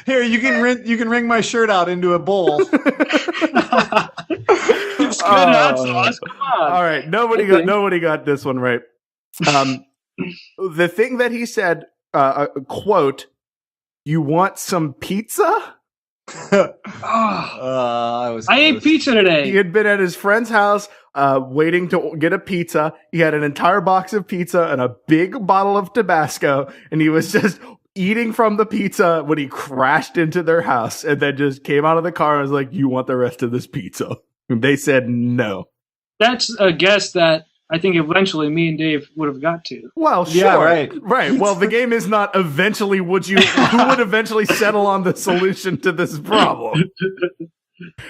Here, you can wring my shirt out into a bowl. It's good hot sauce. Come on. All right, nobody got this one right. The thing that he said, quote, "You want some pizza?" I ate pizza today. He had been at his friend's house waiting to get a pizza. He had an entire box of pizza and a big bottle of Tabasco, and he was just eating from the pizza when he crashed into their house and then just came out of the car and was like, "You want the rest of this pizza?" And they said no. That's a guess that I think eventually me and Dave would have got to. Well, sure. Yeah, right. Well, the game is not eventually who would eventually settle on the solution to this problem.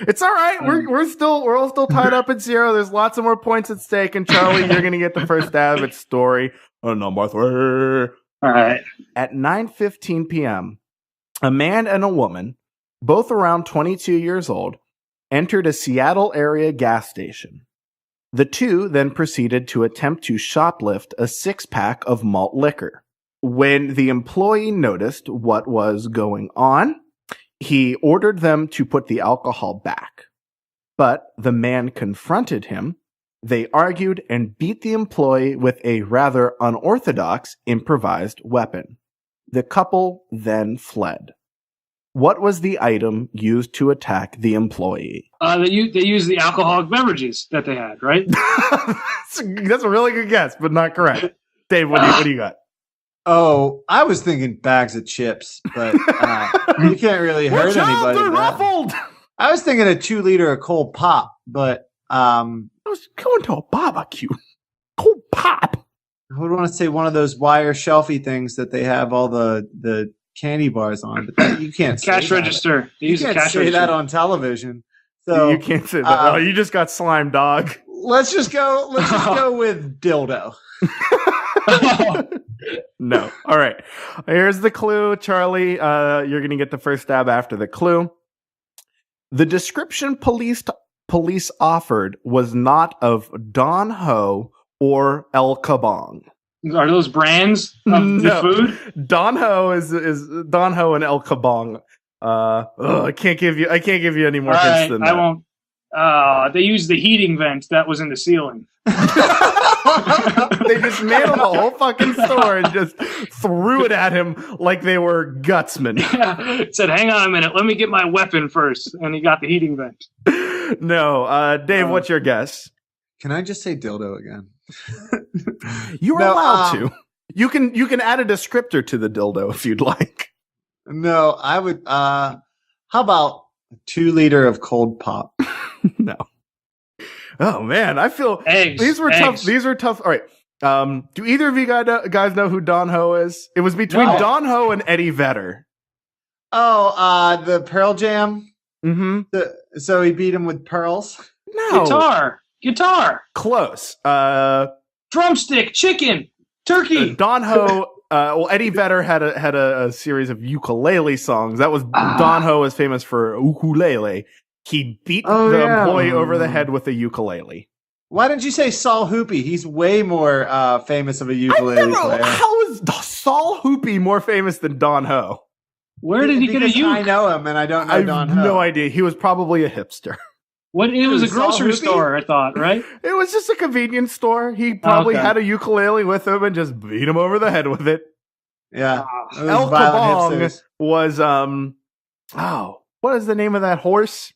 It's all right. We're all still tied up at 0. There's lots of more points at stake. And Charlie, you're going to get the first stab at story number 3. All right. At 9:15 p.m., a man and a woman, both around 22 years old, entered a Seattle area gas station. The two then proceeded to attempt to shoplift a 6-pack of malt liquor. When the employee noticed what was going on, he ordered them to put the alcohol back. but the man confronted him. They argued and beat the employee with a rather unorthodox improvised weapon. The couple then fled. What was the item used to attack the employee? They used the alcoholic beverages that they had, right? That's a really good guess, but not correct. Dave, what do you got? Oh, I was thinking bags of chips, but you can't really hurt anybody. They're ruffled. I was thinking a 2-liter of cold pop, but I was going to a barbecue. Cold pop. I would want to say one of those wire shelfie things that they have all the candy bars on, but that, you can't say cash that. register. They You use a can't cash say register. that on television. So You can't say that. You just got slime, dog. let's just go with dildo. No. All right. Here's the clue, Charlie. You're going to get the first stab after the clue. The description police offered was not of Don Ho or El Kabong. Are those brands of the food? Don Ho is Don Ho and El Kabong. I can't give you any more hints than that. I won't. They used the heating vent that was in the ceiling. They dismantled the whole fucking store and just threw it at him like they were gutsmen. Yeah. Said, hang on a minute, let me get my weapon first. And he got the heating vent. No. Dave, what's your guess? Can I just say dildo again? You're allowed to. You can add a descriptor to the dildo if you'd like. No, I would. How about a 2-liter of cold pop? No. Oh man, I feel Eggs. These were Eggs. tough. These were tough. All right. Do either of you guys know who Don Ho is? It was between No. Don Ho and Eddie Vedder. Oh, the Pearl Jam. Mm-hmm. So he beat him with pearls. No. Guitar. Close. Drumstick. Chicken. Turkey. Don Ho. Eddie Vedder had a series of ukulele songs. That was Don Ho is famous for ukulele. He beat the employee over the head with a ukulele. Why didn't you say Saul Hoopy? He's way more famous of a ukulele player. How is Saul Hoopy more famous than Don Ho? Where did he get a Because I uke? know him, and I don't know I have Don Ho. no idea. He was probably a hipster. What? It was a Saul grocery Hoopy? store, I thought, right? It was just a convenience store. He probably Okay. had a ukulele with him and just beat him over the head with it. Yeah. Those El violent Kabong hipsters. was what is the name of that horse?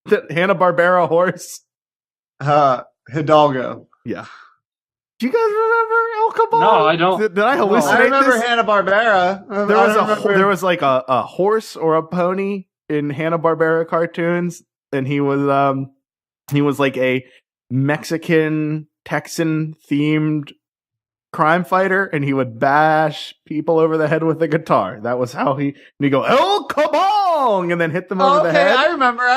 The Hanna-Barbera horse? Hidalgo. Yeah. Do you guys remember El Kabong? No, I don't. Did I hallucinate I remember this? Hanna-Barbera. There was like a horse or a pony in Hanna-Barbera cartoons, and he was like a Mexican Texan themed crime fighter, and he would bash people over the head with a guitar. That was how he'd go El Kabong and then hit them over the head. I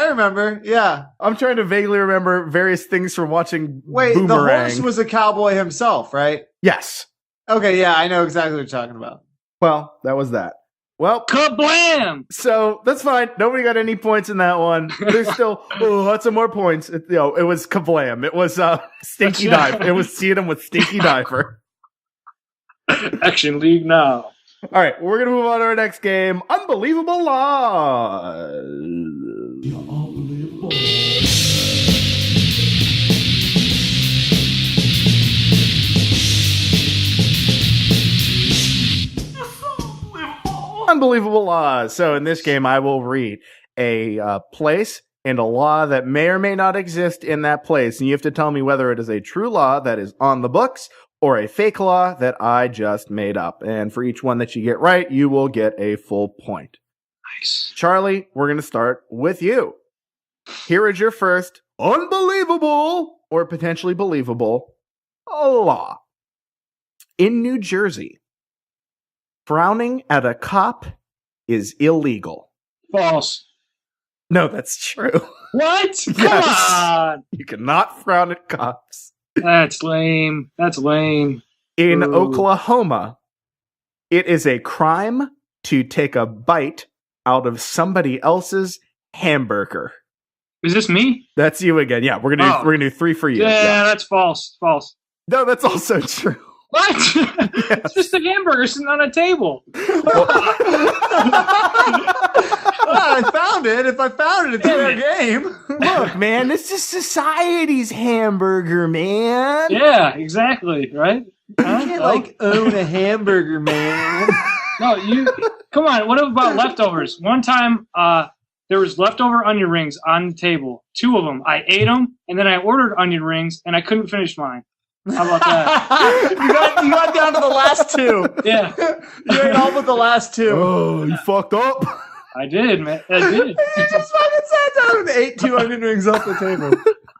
remember. Yeah. I'm trying to vaguely remember various things from watching Wait, Boomerang. the horse was a cowboy himself, right? Yes. Okay, yeah, I know exactly what you're talking about. Well, that was that. Well, Kablam! so that's fine. Nobody got any points in that one. There's still lots of more points. It was kablam. It was Stinky Diver. It was seeing him with Stinky Diver. Action League now. All right, we're gonna move on to our next game. Unbelievable Laws. Unbelievable Laws. So in this game, I will read a place and a law that may or may not exist in that place, and you have to tell me whether it is a true law that is on the books or a fake law that I just made up. And for each one that you get right, you will get a full point. Nice. Charlie, we're going to start with you. Here is your first unbelievable or potentially believable law. In New Jersey, frowning at a cop is illegal. False. No, that's true. What? Come Yes. on. You cannot frown at cops. That's lame. In Ooh. Oklahoma, it is a crime to take a bite out of somebody else's hamburger. Is this me? That's you again. Yeah, we're gonna do 3 for you. Yeah, that's false. False. No, that's also true. What? It's just a hamburger sitting on a table. I found it. If I found it, it's fair game. Look, man, this is society's hamburger, man. Yeah, exactly. Right? You can't own a hamburger, man. No, come on. What about leftovers? One time, there was leftover onion rings on the table. 2 of them. I ate them, and then I ordered onion rings, and I couldn't finish mine. How about that? you got down to the last 2. Yeah. You ate all but the last 2. Oh, you fucked up. I did, man. I did. You just fucking sat down and ate 2 onion rings off the table.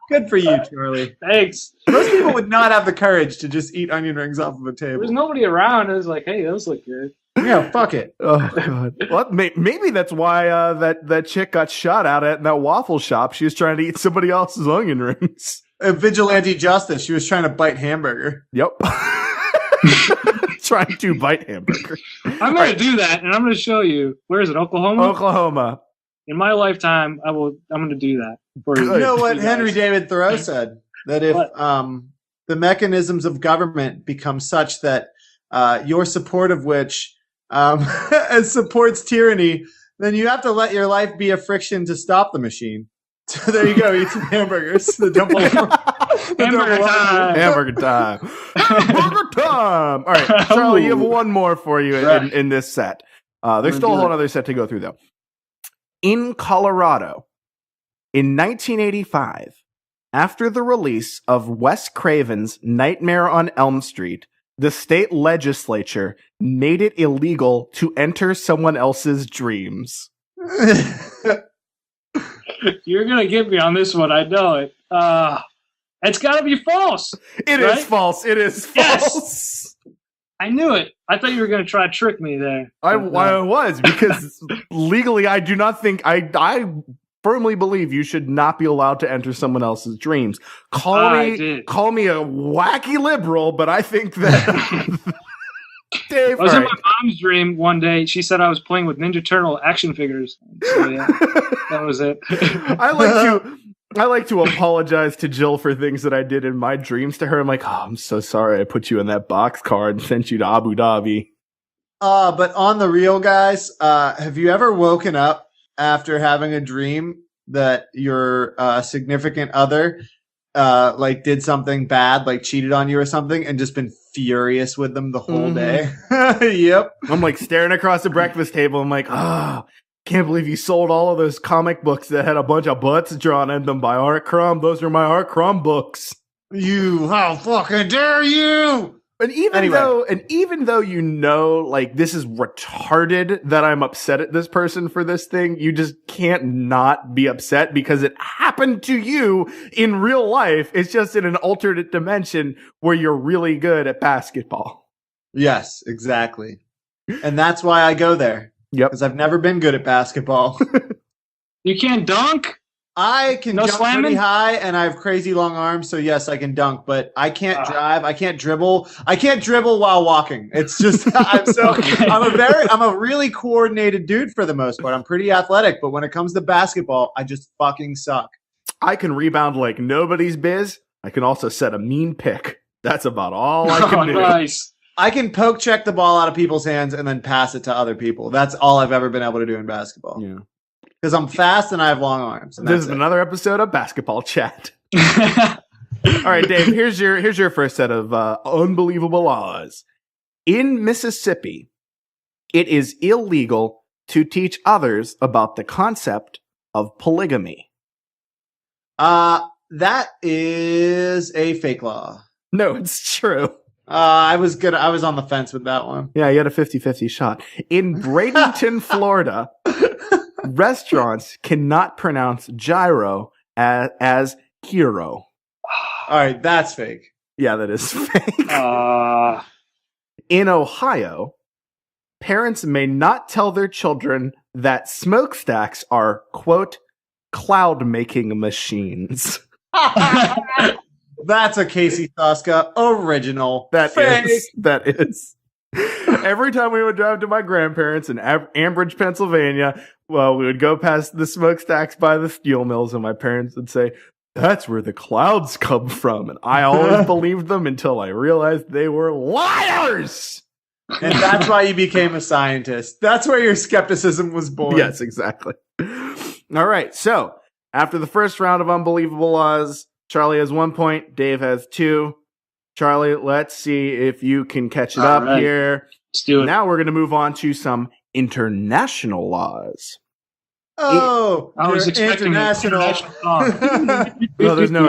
Good for you, Charlie. Thanks. Most people would not have the courage to just eat onion rings off of a table. There's nobody around. I was like, hey, those look good. Yeah, fuck it. Oh god. Well, maybe that's why that chick got shot at that waffle shop. She was trying to eat somebody else's onion rings. A vigilante justice. She was trying to bite hamburger. Yep. Trying to bite hamburger. I'm going to do that, and I'm going to show you. Where is it? Oklahoma? Oklahoma. In my lifetime, I'm going to do that. You know what Henry David Thoreau said? That if the mechanisms of government become such that your support of which supports tyranny, then you have to let your life be a friction to stop the machine. So there you go. Eat some hamburgers. The double Hamburger time. Hamburger time. Hamburger time. All right, Charlie, you have one more for you in this set. There's still a whole other set to go through, though. In Colorado, in 1985, after the release of Wes Craven's Nightmare on Elm Street, the state legislature made it illegal to enter someone else's dreams. You're going to get me on this one. I know it. It's got to be false. It is false. It is false. Yes! I knew it. I thought you were going to try to trick me there. I was, because legally I do not think I firmly believe you should not be allowed to enter someone else's dreams. Call me a wacky liberal, but I think that Dave, I was in my mom's dream one day. She said I was playing with Ninja Turtle action figures. So, yeah, that was it. I like to apologize to Jill for things that I did in my dreams to her. I'm like, oh, I'm so sorry I put you in that boxcar and sent you to Abu Dhabi. But on the real, guys, have you ever woken up after having a dream that your significant other did something bad, like cheated on you or something, and just been furious with them the whole day? Yep. I'm like staring across the breakfast table. I'm like, can't believe you sold all of those comic books that had a bunch of butts drawn in them by Art Crumb. Those are my Art Crumb books. How fucking dare you? And even though you know, like, this is retarded that I'm upset at this person for this thing, you just can't not be upset because it happened to you in real life. It's just in an alternate dimension where you're really good at basketball. Yes, exactly. And that's why I go there. Yep. Because I've never been good at basketball. You can't dunk? I can jump slamming? pretty high, and I have crazy long arms, so yes, I can dunk, but I can't drive. I can't dribble. I can't dribble while walking. It's just I'm a really coordinated dude for the most part. I'm pretty athletic, but when it comes to basketball, I just fucking suck. I can rebound like nobody's biz. I can also set a mean pick. That's about all I can do. Nice. I can poke check the ball out of people's hands and then pass it to other people. That's all I've ever been able to do in basketball. Yeah. Because I'm fast and I have long arms. This is another episode of Basketball Chat. All right, Dave, here's your first set of unbelievable laws. In Mississippi, it is illegal to teach others about the concept of polygamy. That is a fake law. No, it's true. I was on the fence with that one. Yeah, you had a 50-50 shot. In Bradenton, Florida, restaurants cannot pronounce gyro as hero. All right, that's fake. Yeah, that is fake. In Ohio, parents may not tell their children that smokestacks are, quote, cloud-making machines. That's a Casey Thuska original. That is. Every time we would drive to my grandparents in Ambridge, Pennsylvania, well, we would go past the smokestacks by the steel mills, and my parents would say, that's where the clouds come from. And I always believed them until I realized they were liars. And that's why you became a scientist. That's where your skepticism was born. Yes, exactly. All right. So after the first round of unbelievable laws, Charlie has 1 point. Dave has 2. Charlie, let's see if you can catch it up here. Let's do it. Now we're going to move on to some international laws. Oh, I was expecting international. No, there's no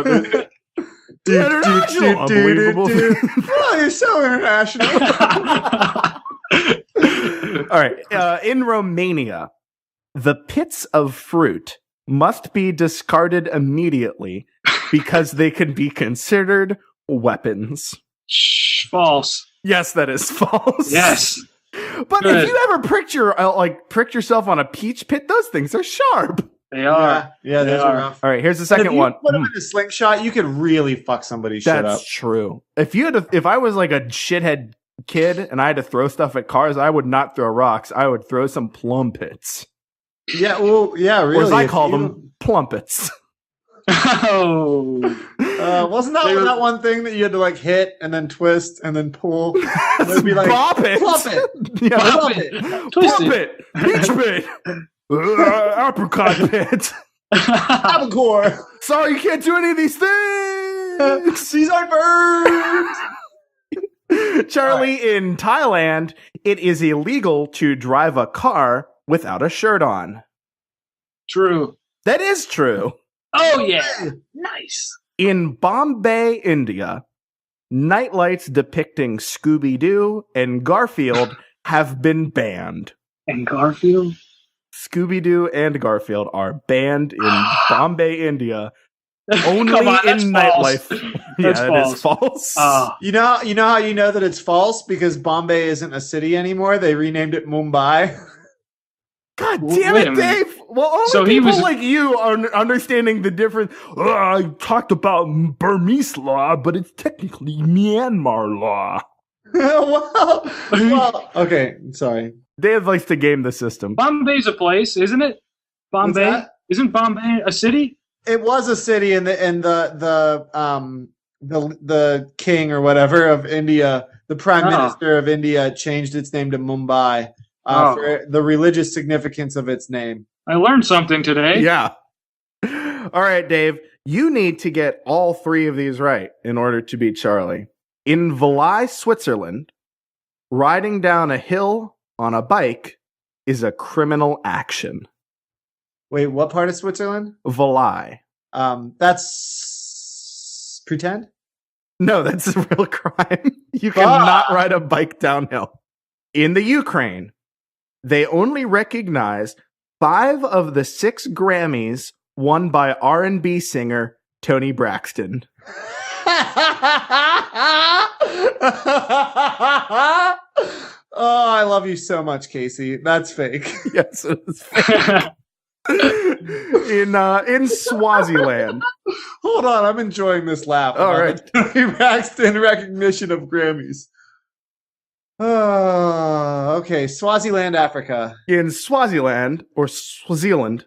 international unbelievable. Oh, you're so international. All right. In Romania, the pits of fruit must be discarded immediately because they can be considered weapons. False. Yes, that is false. Yes. But Good. if you ever pricked yourself on a peach pit, those things are sharp. They are. Yeah, They those are. are rough. All right, here's the If second you one. put them in a slingshot, you could really fuck somebody's shit up. That's true. If I was like a shithead kid and I had to throw stuff at cars, I would not throw rocks. I would throw some plum pits. Yeah, well, yeah, really. Or as I if call you- them, plumpets. Oh. Wasn't that They were- that one thing that you had to like hit and then twist and then pull? And it'd be like, Bop it. plump it. Yeah. Plump it. Twist Plump it. it. Peach pit. Apricot pit. Albacore. Sorry, you can't do any of these things. These aren't birds. Charlie, in Thailand, it is illegal to drive a car without a shirt on. True. That is true. Oh, yeah. Nice. In Bombay, India, nightlights depicting Scooby-Doo and Garfield have been banned. And Garfield? Scooby-Doo and Garfield are banned in Bombay, India. Only Come on, that's in false. nightlife. That's Yeah, it is false. You know how you know that it's false? Because Bombay isn't a city anymore. They renamed it Mumbai. God Wait damn a it, minute. Dave! Well, only So he people was- like you are understanding the difference. I talked about Burmese law, but it's technically Myanmar law. well, okay, sorry. Dave likes to game the system. Bombay's a place, isn't it? Bombay? What's that? Isn't Bombay a city? It was a city, and the king or whatever of India, the prime minister of India, changed its name to Mumbai for the religious significance of its name. I learned something today. Yeah. All right, Dave. You need to get all 3 of these right in order to beat Charlie. In Valais, Switzerland, riding down a hill on a bike is a criminal action. Wait, what part of Switzerland? Valais. That's pretend? No, that's a real crime. You cannot ride a bike downhill. In the Ukraine, they only recognize 5 of the 6 Grammys won by R&B singer Toni Braxton. Oh, I love you so much, Casey. That's fake. Yes, it is fake. In Swaziland. Hold on, I'm enjoying this laugh. All about right. the Toni Braxton recognition of Grammys. Oh, okay. Swaziland, Africa. In Swaziland, or Swaziland,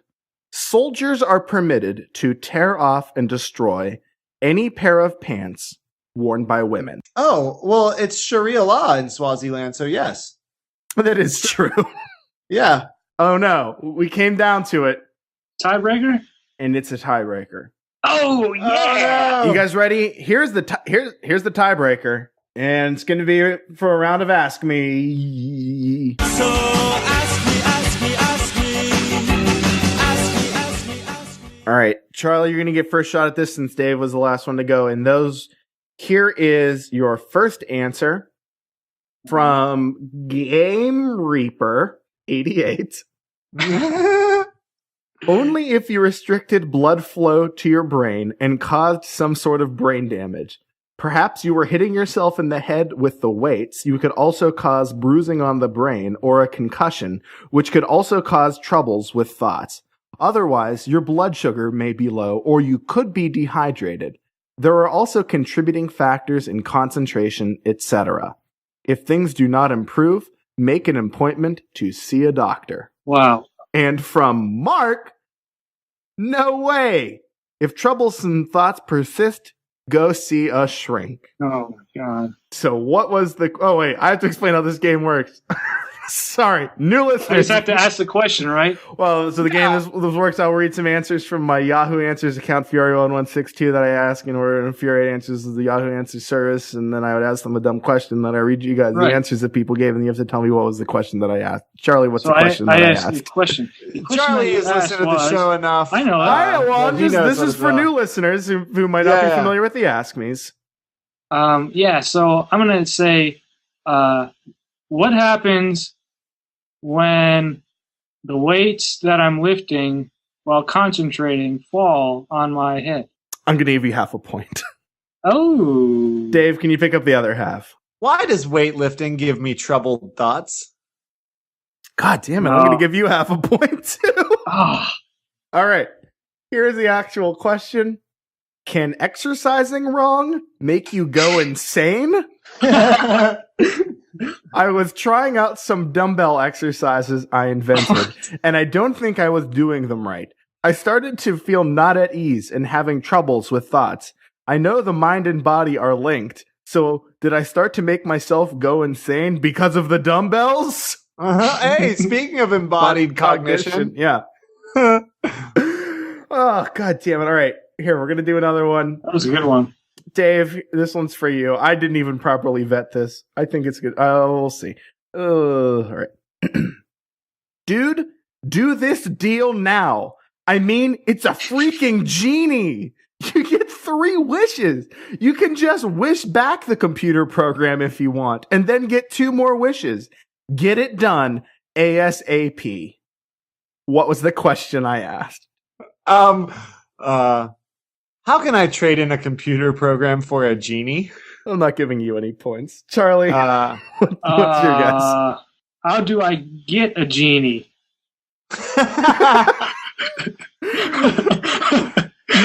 soldiers are permitted to tear off and destroy any pair of pants worn by women. Oh, well, it's Sharia law in Swaziland, so yes. That is true. Yeah. Oh no, we came down to it, Tiebreaker? and it's a tiebreaker. Oh, yeah. Oh, no. You guys ready? Here's the here's the tiebreaker, and it's going to be for a round of Ask Me. So ask me. All right, Charlie, you're going to get first shot at this since Dave was the last one to go. And here is your first answer from Game Reaper 88. Only if you restricted blood flow to your brain and caused some sort of brain damage. Perhaps you were hitting yourself in the head with the weights. You could also cause bruising on the brain or a concussion, which could also cause troubles with thoughts. Otherwise, your blood sugar may be low or you could be dehydrated. There are also contributing factors in concentration, etc. If things do not improve, make an appointment to see a doctor. Wow. And from Mark, no way. If troublesome thoughts persist, go see a shrink. Oh my god. So what was the... Oh, wait. I have to explain how this game works. Sorry. New I listeners. just have to ask the question, right? Well, so the game this works. I'll read some answers from my Yahoo Answers account, Fury1162, that I ask in order to infuriate answers of the Yahoo Answers service, and then I would ask them a dumb question, then I read you guys Right. the answers that people gave, and you have to tell me what was the question that I asked. Charlie, what's So the question that I asked you a asked? question. The question Charlie that has you asked listened to the show enough. I know. Well, he knows this what is it's for about. new listeners who might not be Yeah. familiar with the Ask Me's. Yeah, so I'm going to say, what happens when the weights that I'm lifting while concentrating fall on my head? I'm going to give you half a point. Oh. Dave, can you pick up the other half? Why does weightlifting give me troubled thoughts? God damn it, No. I'm going to give you half a point too. Ah. All right. Here's the actual question. Can exercising wrong make you go insane? I was trying out some dumbbell exercises I invented, and I don't think I was doing them right. I started to feel not at ease and having troubles with thoughts. I know the mind and body are linked, so did I start to make myself go insane because of the dumbbells? Hey, speaking of embodied cognition. Yeah. Oh, god damn it. All right. Here, we're going to do another one. That was a good one. Dave, this one's for you. I didn't even properly vet this. I think it's good. Oh, we'll see. All right. Dude, do this deal now. I mean, it's a freaking genie. You get 3 wishes. You can just wish back the computer program if you want, and then get 2 more wishes. Get it done ASAP. What was the question I asked? How can I trade in a computer program for a genie? I'm not giving you any points. Charlie, what's your guess? How do I get a genie?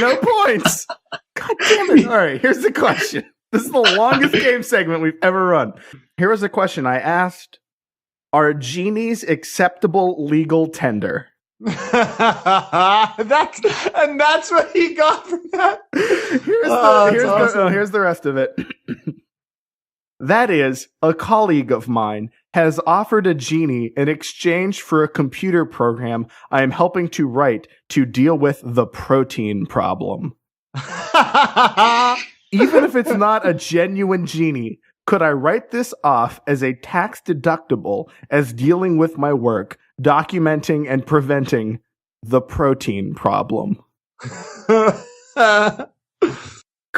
No points. God damn it. All right, here's the question. This is the longest game segment we've ever run. Here was the question I asked. Are genies acceptable legal tender? that's what he got from that. Here's the rest of it. That is, a colleague of mine has offered a genie in exchange for a computer program I am helping to write to deal with the protein problem. Even if it's not a genuine genie, could I write this off as a tax deductible as dealing with my work, documenting and preventing the protein problem?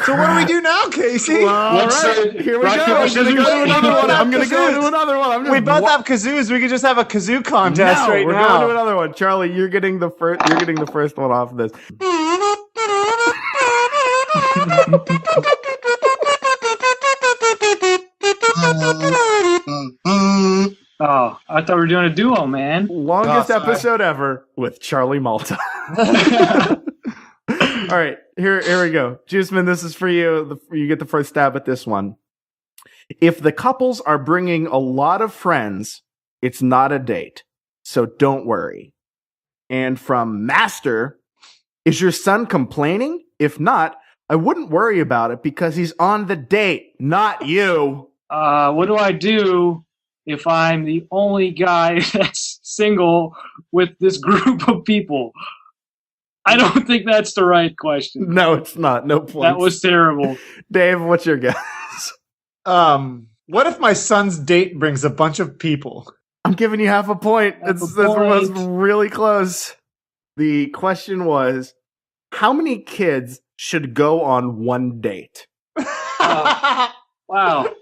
So what do we do now, Casey? All right, here we go. I'm gonna go to another one. I'm gonna go to another one. We both have kazoos. We could just have a kazoo contest right we're now. going to another one. Charlie, you're getting the first. You're getting the first one off of this. Oh, I thought we were doing a duo, man. Longest Oh, sorry. episode ever with Charlie Malta. All right, here we go. Juiceman, this is for you. You get the first stab at this one. If the couples are bringing a lot of friends, it's not a date, so don't worry. And from Master, is your son complaining? If not, I wouldn't worry about it because he's on the date, not you. What do I do if I'm the only guy that's single with this group of people? I don't think that's the right question. No, it's not. No points. That was terrible. Dave, what's your guess? What if my son's date brings a bunch of people? I'm giving you half a point. Half a This was point. really close. The question was, how many kids should go on one date? Wow.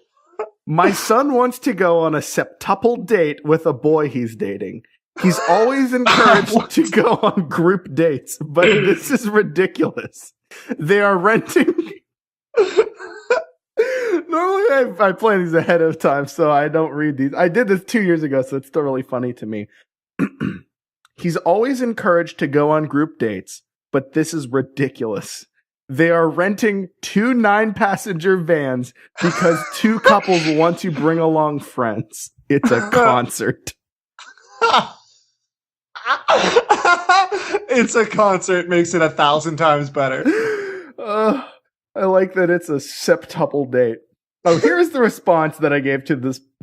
My son wants to go on a septuple date with a boy he's dating. He's always encouraged to go on group dates, but this is ridiculous. They are renting... Normally I plan these ahead of time, so I don't read these. I did this 2 years ago, so it's still really funny to me. He's always encouraged to go on group dates, but this is ridiculous. They are renting 2 9-passenger vans because 2 couples want to bring along friends. It's a concert. It's a concert, makes it 1,000 times better. I like that it's a septuple date. Oh, here's the response that I gave to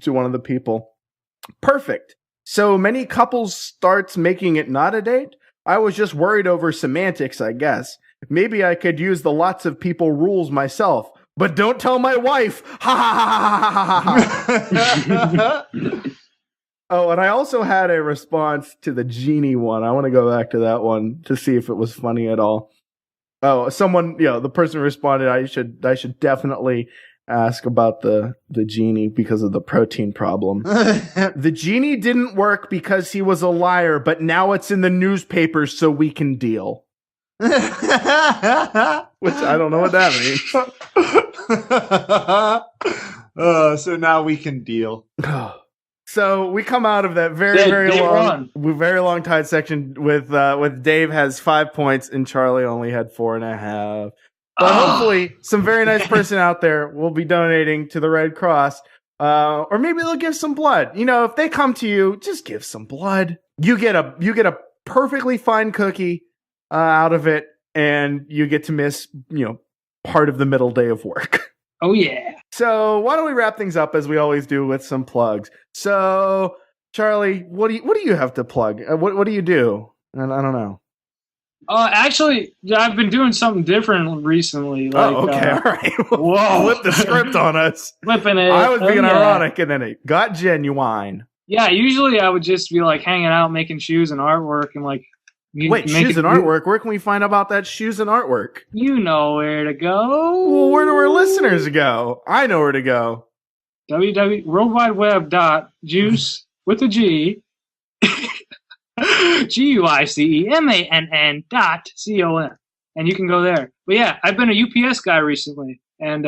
one of the people. Perfect. So many couples starts making it not a date? I was just worried over semantics, I guess. Maybe I could use the lots of people rules myself. But don't tell my wife. Ha ha ha ha ha ha. Oh, and I also had a response to the genie one. I want to go back to that one to see if it was funny at all. Oh, someone, the person responded, I should definitely ask about the genie because of the protein problem. The genie didn't work because he was a liar, but now it's in the newspapers so we can deal. Which I don't know what that means. So now we can deal. So we come out of that very long tied section with Dave has 5 points and Charlie only had 4.5. But hopefully some very nice person out there will be donating to the Red Cross. Or maybe they'll give some blood. If they come to you, just give some blood. You get a perfectly fine cookie out of it, and you get to miss, part of the middle day of work. Oh yeah. So why don't we wrap things up as we always do with some plugs? So Charlie, what do you have to plug? What do you do? I don't know. Actually, I've been doing something different recently. Like, okay, all right. Whoa. Flip the script on us. Flipping it. I was being ironic, and then it got genuine. Yeah, usually I would just be like hanging out, making shoes and artwork, and like. Wait, shoes and artwork? Where can we find out about that shoes and artwork? You know where to go. Well, where do our listeners go? I know where to go. www.worldwideweb.juice with a G. GUICEMANN.com. And you can go there. But yeah, I've been a UPS guy recently, and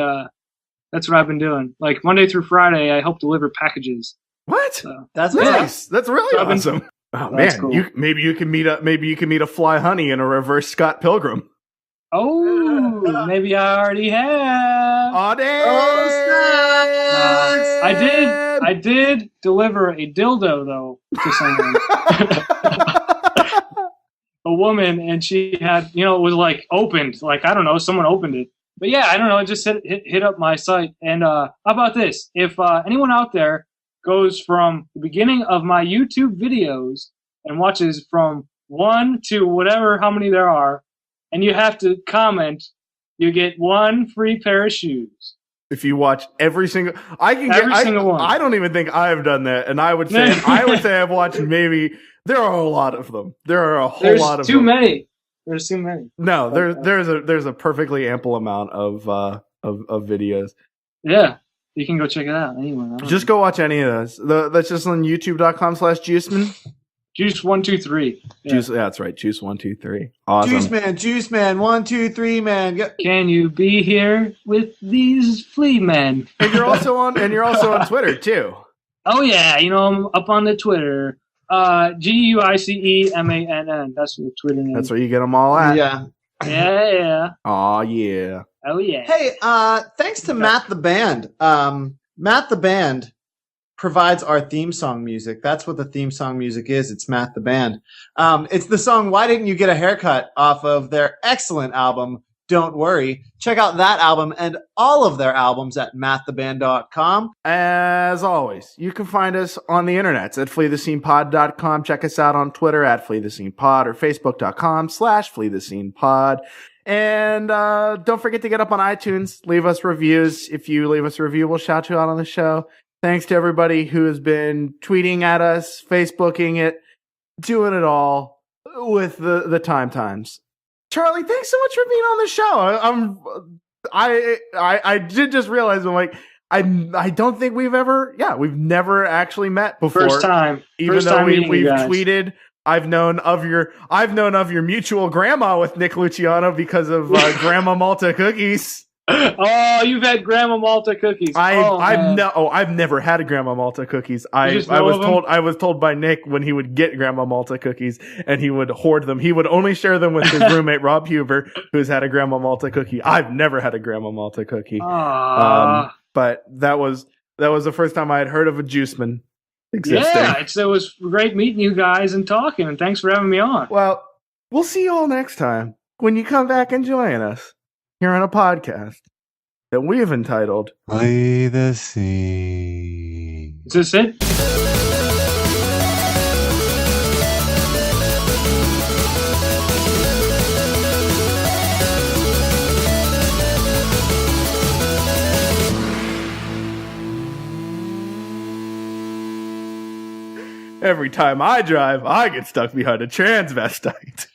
that's what I've been doing. Like Monday through Friday, I help deliver packages. What? So, that's nice. That's really awesome. Oh man, cool. Maybe you can meet a fly honey and a reverse Scott Pilgrim. Oh, maybe I already have. Oh, damn. I did deliver a dildo though to someone. A woman, and she had, it was like opened, like I don't know, someone opened it. But yeah, I don't know, it just hit up my site. And how about this? If anyone out there goes from the beginning of my YouTube videos and watches from 1 to how many there are, and you have to comment, you get 1 free pair of shoes. If you watch every single, single one. I don't even think I've done that, and I would say I've watched maybe. There are a lot of them. There are a whole lot of them. There's too many. No, there's a perfectly ample amount of videos. Yeah. You can go check it out anyway. Just go watch any of those. That's just on youtube.com/Juiceman. Juice123. Yeah. Juice, that's right. Juice123. Awesome. Juice man, 1, 2, 3, man. Can you be here with these flea men? And you're also on Twitter too. Oh yeah, I'm up on the Twitter. GUICEMANN. That's the Twitter name. That's where you get them all at. Yeah. Yeah. Oh yeah. Oh yeah. Hey, thanks to Matt the Band. Matt the Band provides our theme song music. That's what the theme song music is. It's Matt the Band. It's the song Why Didn't You Get a Haircut off of their excellent album, Don't Worry. Check out that album and all of their albums at matttheband.com. As always, you can find us on the internets at fleethescenepod.com. Check us out on Twitter at fleethescenepod or facebook.com/fleethescenepod. And don't forget to get up on iTunes. Leave us reviews. If you leave us a review, we'll shout you out on the show. Thanks to everybody who has been tweeting at us, Facebooking it, doing it all with the times. Charlie, thanks so much for being on the show. I did just realize I don't think we've never actually met before. First time. Even though we've tweeted. I've known of your mutual grandma with Nick Luciano because of Grandma Malta cookies. Oh, you've had Grandma Malta cookies. I've never had Grandma Malta cookies. I was told by Nick when he would get Grandma Malta cookies and he would hoard them. He would only share them with his roommate Rob Huber, who's had a Grandma Malta cookie. I've never had a Grandma Malta cookie. But that was the first time I had heard of a Juiceman existing. Yeah, it was great meeting you guys and talking, and thanks for having me on. Well, we'll see you all next time when you come back and join us. here on a podcast that we've entitled Play the Sea. Is this it? Every time I drive, I get stuck behind a transvestite.